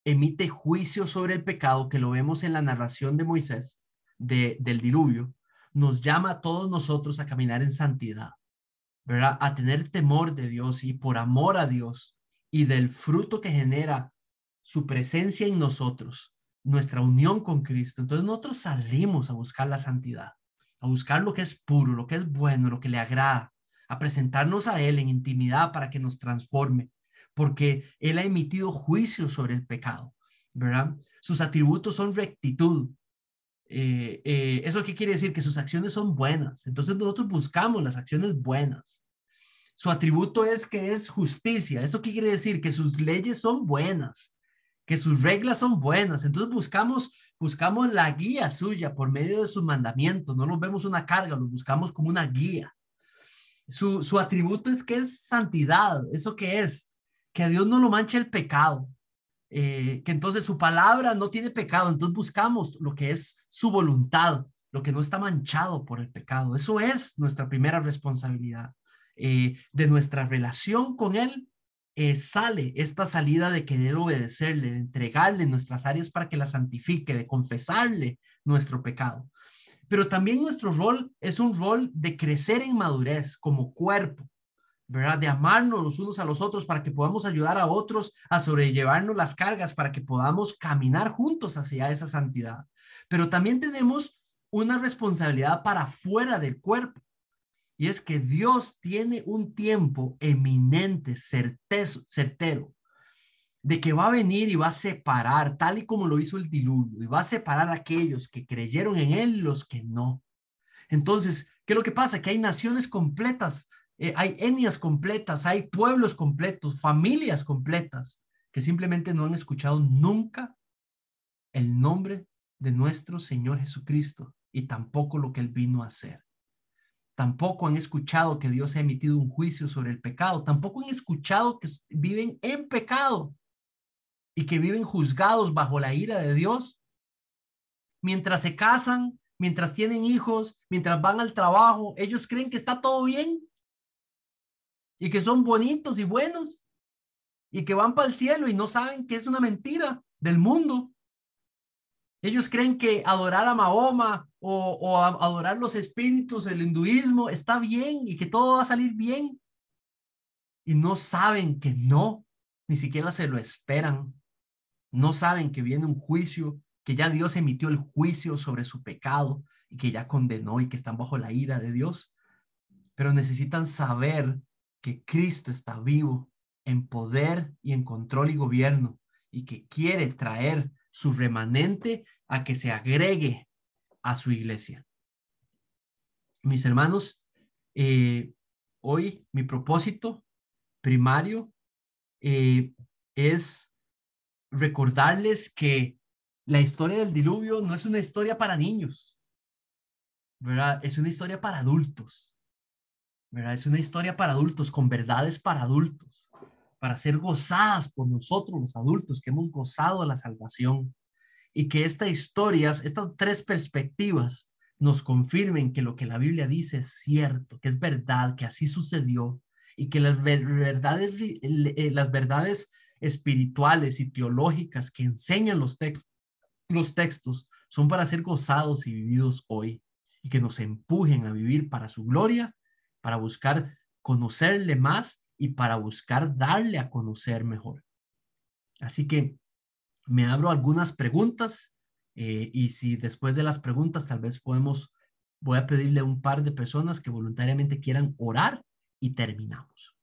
emite juicio sobre el pecado, que lo vemos en la narración de Moisés, del diluvio, nos llama a todos nosotros a caminar en santidad, ¿verdad? A tener temor de Dios y por amor a Dios y del fruto que genera su presencia en nosotros, nuestra unión con Cristo. Entonces nosotros salimos a buscar la santidad, a buscar lo que es puro, lo que es bueno, lo que le agrada, a presentarnos a Él en intimidad para que nos transforme, porque Él ha emitido juicio sobre el pecado, ¿verdad? Sus atributos son rectitud. ¿Eso qué quiere decir? Que sus acciones son buenas. Entonces nosotros buscamos las acciones buenas. Su atributo es que es justicia. ¿Eso qué quiere decir? Que sus leyes son buenas, que sus reglas son buenas. Entonces buscamos la guía suya por medio de sus mandamientos. No los vemos una carga, los buscamos como una guía. Su atributo es que es santidad. ¿Eso qué es? Que a Dios no lo mancha el pecado. Que entonces su palabra no tiene pecado. Entonces buscamos lo que es su voluntad, lo que no está manchado por el pecado. Eso es nuestra primera responsabilidad. De nuestra relación con Él sale esta salida de querer obedecerle, de entregarle nuestras áreas para que la santifique, de confesarle nuestro pecado. Pero también nuestro rol es un rol de crecer en madurez como cuerpo, ¿verdad? De amarnos los unos a los otros para que podamos ayudar a otros a sobrellevarnos las cargas, para que podamos caminar juntos hacia esa santidad. Pero también tenemos una responsabilidad para fuera del cuerpo. Y es que Dios tiene un tiempo eminente, certero, de que va a venir y va a separar, tal y como lo hizo el diluvio, y va a separar a aquellos que creyeron en Él y los que no. Entonces, ¿qué es lo que pasa? Que hay naciones completas, hay etnias completas, hay pueblos completos, familias completas, que simplemente no han escuchado nunca el nombre de nuestro Señor Jesucristo y tampoco lo que Él vino a hacer. Tampoco han escuchado que Dios ha emitido un juicio sobre el pecado. Tampoco han escuchado que viven en pecado y que viven juzgados bajo la ira de Dios. Mientras se casan, mientras tienen hijos, mientras van al trabajo, ellos creen que está todo bien y que son bonitos y buenos y que van para el cielo y no saben que es una mentira del mundo. Ellos creen que adorar a Mahoma o adorar los espíritus, el hinduismo, está bien y que todo va a salir bien. Y no saben que no, ni siquiera se lo esperan. No saben que viene un juicio, que ya Dios emitió el juicio sobre su pecado y que ya condenó y que están bajo la ira de Dios. Pero necesitan saber que Cristo está vivo en poder y en control y gobierno y que quiere traer su remanente a que se agregue a su iglesia. Mis hermanos, hoy mi propósito primario es recordarles que la historia del diluvio no es una historia para niños, ¿verdad? Es una historia para adultos, ¿verdad? Es una historia para adultos, con verdades para adultos, para ser gozadas por nosotros los adultos que hemos gozado de la salvación. Y que estas historias, estas tres perspectivas nos confirmen que lo que la Biblia dice es cierto, que es verdad, que así sucedió y que las verdades espirituales y teológicas que enseñan los textos son para ser gozados y vividos hoy y que nos empujen a vivir para su gloria, para buscar conocerle más y para buscar darle a conocer mejor. Así que me abro algunas preguntas y si después de las preguntas tal vez voy a pedirle a un par de personas que voluntariamente quieran orar y terminamos.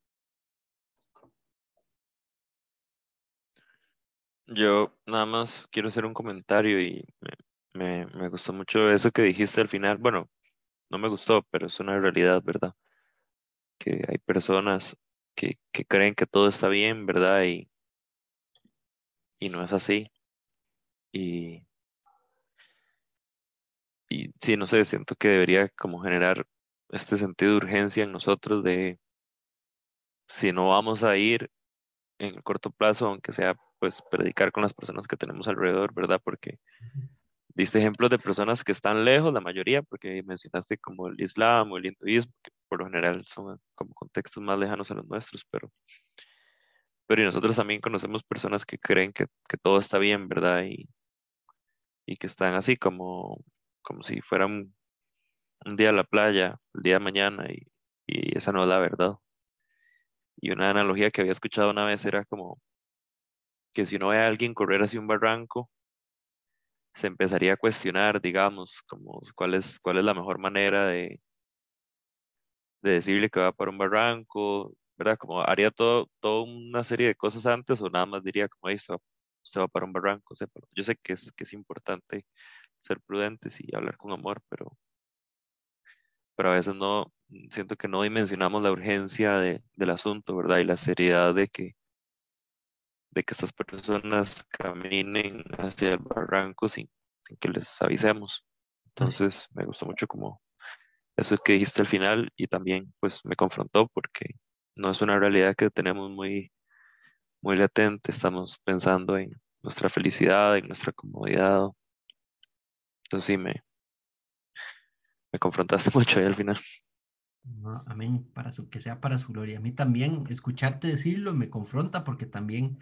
Yo nada más quiero hacer un comentario y me gustó mucho eso que dijiste al final. Bueno, no me gustó, pero es una realidad, ¿verdad? Que hay personas que creen que todo está bien, ¿verdad? Y no es así. Y, y sí, no sé, siento que debería como generar este sentido de urgencia en nosotros de si no vamos a ir en el corto plazo, aunque sea pues predicar con las personas que tenemos alrededor, ¿verdad? Porque diste ejemplos de personas que están lejos, la mayoría, porque mencionaste como el Islam o el hinduismo, que por lo general son como contextos más lejanos a los nuestros, pero y nosotros también conocemos personas que creen que todo está bien, ¿verdad? Y que están así como si fueran un día a la playa, el día de mañana, y esa no es la verdad. Y una analogía que había escuchado una vez era como que si uno ve a alguien correr hacia un barranco, se empezaría a cuestionar, digamos, como cuál es la mejor manera de decirle que va para un barranco, ¿verdad? Como haría toda una serie de cosas antes o nada más diría como, "Ey, usted va para un barranco, sepa". Yo sé que es importante ser prudentes y hablar con amor, pero a veces no, siento que no dimensionamos la urgencia del asunto, ¿verdad? Y la seriedad de que estas personas caminen hacia el barranco sin que les avisemos. Entonces, me gustó mucho como eso que dijiste al final y también pues me confrontó porque no es una realidad que tenemos muy latente, estamos pensando en nuestra felicidad, en nuestra comodidad. Entonces sí, me confrontaste mucho ahí al final. No, amén, que sea para su gloria. A mí también escucharte decirlo me confronta porque también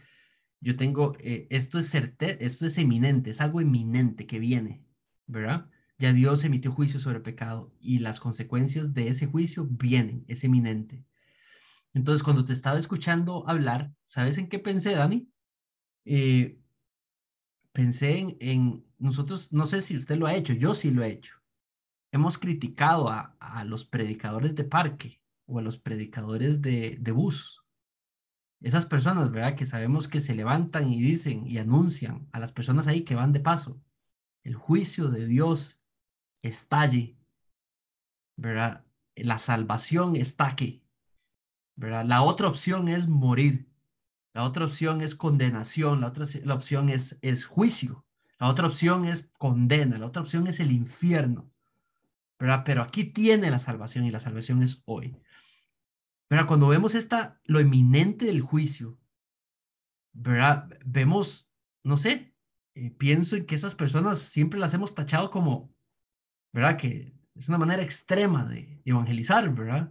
yo tengo, esto es certero, esto es eminente, es algo eminente que viene, ¿verdad? Ya Dios emitió juicio sobre el pecado y las consecuencias de ese juicio vienen, es eminente. Entonces, cuando te estaba escuchando hablar, ¿sabes en qué pensé, Dani? Eh, Pensé en nosotros, no sé si usted lo ha hecho, yo sí lo he hecho. Hemos criticado a los predicadores de parque o a los predicadores de bus. Esas personas, ¿verdad? Que sabemos que se levantan y dicen y anuncian a las personas ahí que van de paso. El juicio de Dios está allí, ¿verdad? La salvación está aquí, ¿verdad? La otra opción es morir. La otra opción es condenación. La opción es juicio. La otra opción es condena. La otra opción es el infierno, ¿verdad? Pero aquí tiene la salvación y la salvación es hoy. ¿Verdad? Cuando vemos lo eminente del juicio, ¿verdad? Vemos, no sé, pienso en que esas personas siempre las hemos tachado como, ¿verdad? Que es una manera extrema de evangelizar, ¿verdad?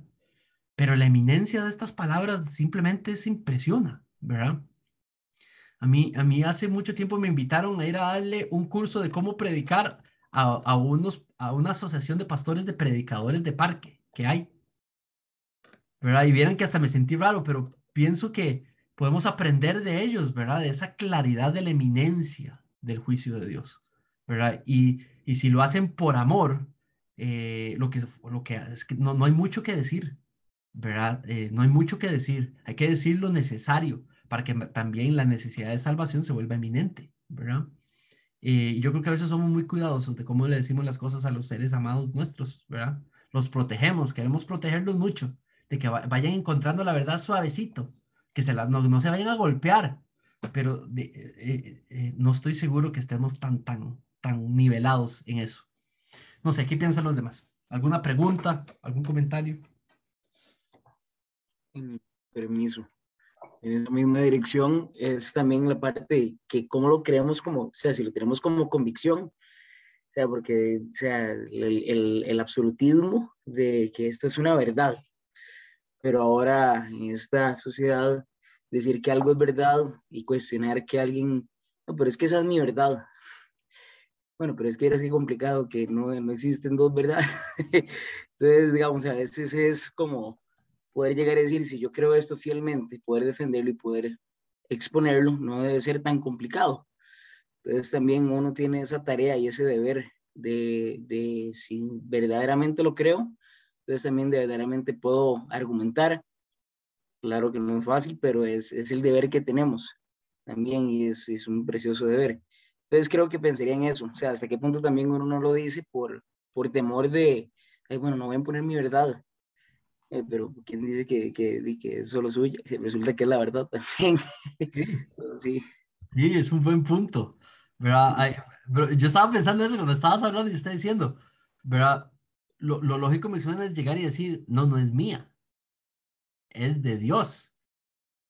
Pero la eminencia de estas palabras simplemente se impresiona, ¿verdad? A mí hace mucho tiempo me invitaron a ir a darle un curso de cómo predicar a una asociación de pastores de predicadores de parque que hay, ¿verdad? Y vieron que hasta me sentí raro, pero pienso que podemos aprender de ellos, ¿verdad? De esa claridad de la eminencia del juicio de Dios, ¿verdad? Y si lo hacen por amor, lo que es que no hay mucho que decir, ¿verdad? No hay mucho que decir, hay que decir lo necesario para que también la necesidad de salvación se vuelva eminente, ¿verdad? Yo creo que a veces somos muy cuidadosos de cómo le decimos las cosas a los seres amados nuestros, ¿verdad? Los protegemos, queremos protegerlos mucho, de que vayan encontrando la verdad suavecito, que no se vayan a golpear, pero no estoy seguro que estemos tan nivelados en eso. No sé, ¿qué piensan los demás? ¿Alguna pregunta? ¿Algún comentario? Permiso. En esa misma dirección es también la parte de que cómo lo creemos como, o sea, si lo tenemos como convicción, o sea, porque, o sea, el absolutismo de que esta es una verdad, pero ahora en esta sociedad decir que algo es verdad y cuestionar que alguien, no, pero es que esa es mi verdad. Bueno, pero es que era así complicado que no existen dos verdades. Entonces, digamos, a veces es como poder llegar a decir, si yo creo esto fielmente, poder defenderlo y poder exponerlo, no debe ser tan complicado. Entonces también uno tiene esa tarea y ese deber de si verdaderamente lo creo, Entonces también verdaderamente puedo argumentar. Claro que no es fácil, pero es el deber que tenemos también y es un precioso deber. Entonces creo que pensaría en eso, o sea, hasta qué punto también uno no lo dice por temor de, ay, bueno, no voy a poner mi verdad, pero ¿quién dice que es solo suya? Resulta que es la verdad también. Sí. Sí, es un buen punto. ¿Verdad? Pero yo estaba pensando eso cuando estabas hablando y estaba diciendo, ¿verdad? Lo lógico me suena es llegar y decir, no, no es mía, es de Dios.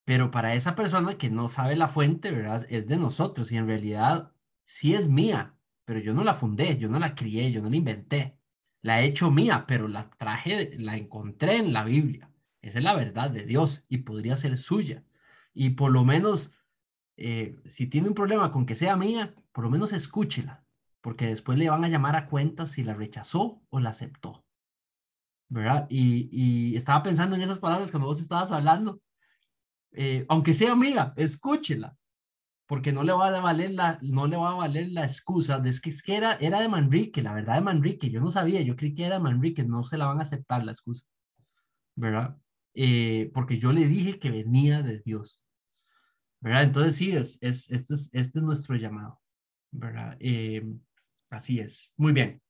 Pero para esa persona que no sabe la fuente, ¿verdad? Es de nosotros y en realidad sí es mía, pero yo no la fundé, yo no la crié, yo no la inventé. La he hecho mía, pero la traje, la encontré en la Biblia. Esa es la verdad de Dios y podría ser suya. Y por lo menos, si tiene un problema con que sea mía, por lo menos escúchela, porque después le van a llamar a cuenta si la rechazó o la aceptó, ¿verdad? Y estaba pensando en esas palabras cuando vos estabas hablando. Aunque sea amiga, escúchela, porque no le va a valer la excusa de es que era de Manrique, la verdad de Manrique, yo no sabía, yo creí que era de Manrique, no se la van a aceptar la excusa, ¿verdad? Porque yo le dije que venía de Dios, ¿verdad? Entonces sí, este es nuestro llamado, ¿verdad? Así es, muy bien.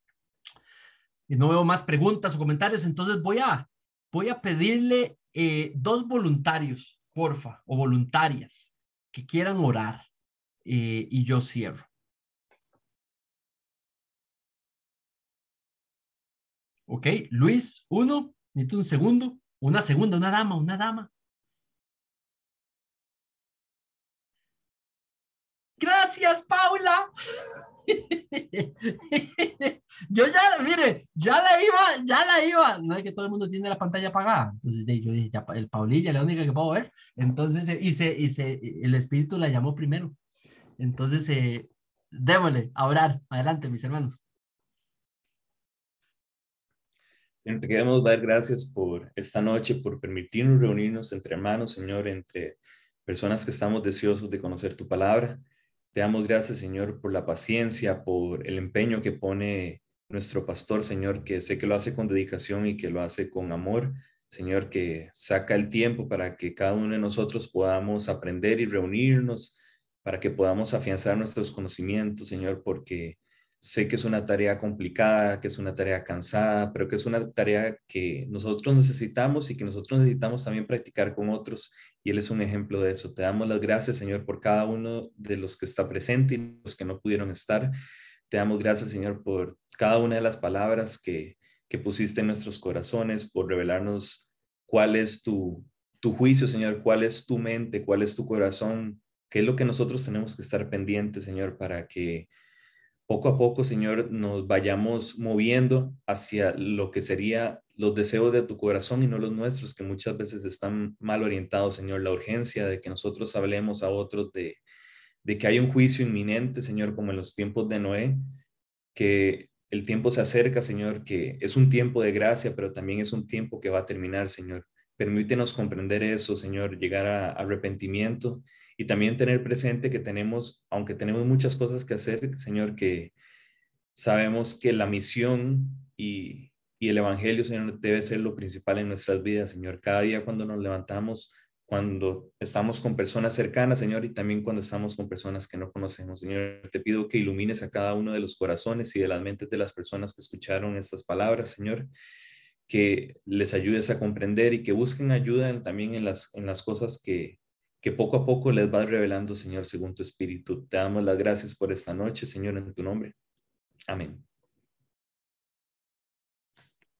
Y no veo más preguntas o comentarios, entonces voy a pedirle 2 voluntarios, porfa, o voluntarias que quieran orar y yo cierro. Ok, Luis, 1, necesito un segundo, una segunda, una dama. Gracias, Paula. Yo mire, ya la iba. No es que todo el mundo tiene la pantalla apagada. Entonces yo dije, ya, el Paulilla es la única que puedo ver. Entonces, el espíritu la llamó primero. Entonces, démosle a orar. Adelante, mis hermanos. Señor, te queremos dar gracias por esta noche, por permitirnos reunirnos entre hermanos, Señor, entre personas que estamos deseosos de conocer tu palabra. Te damos gracias, Señor, por la paciencia, por el empeño que pone nuestro pastor, Señor, que sé que lo hace con dedicación y que lo hace con amor. Señor, que saca el tiempo para que cada uno de nosotros podamos aprender y reunirnos, para que podamos afianzar nuestros conocimientos, Señor, porque sé que es una tarea complicada, que es una tarea cansada, pero que es una tarea que nosotros necesitamos y que nosotros necesitamos también practicar con otros. Y Él es un ejemplo de eso. Te damos las gracias, Señor, por cada uno de los que está presente y los que no pudieron estar. Te damos gracias, Señor, por cada una de las palabras que pusiste en nuestros corazones, por revelarnos cuál es tu juicio, Señor, cuál es tu mente, cuál es tu corazón, qué es lo que nosotros tenemos que estar pendientes, Señor, para que poco a poco, Señor, nos vayamos moviendo hacia lo que sería los deseos de tu corazón y no los nuestros, que muchas veces están mal orientados, Señor. La urgencia de que nosotros hablemos a otros de que hay un juicio inminente, Señor, como en los tiempos de Noé, que el tiempo se acerca, Señor, que es un tiempo de gracia, pero también es un tiempo que va a terminar, Señor. Permítenos comprender eso, Señor, llegar a arrepentimiento y también tener presente que tenemos, aunque tenemos muchas cosas que hacer, Señor, que sabemos que la misión y el evangelio, Señor, debe ser lo principal en nuestras vidas, Señor. Cada día cuando nos levantamos, cuando estamos con personas cercanas, Señor, y también cuando estamos con personas que no conocemos, Señor, te pido que ilumines a cada uno de los corazones y de las mentes de las personas que escucharon estas palabras, Señor, que les ayudes a comprender y que busquen ayuda también en las cosas que poco a poco les vas revelando, Señor, según tu espíritu. Te damos las gracias por esta noche, Señor, en tu nombre. Amén.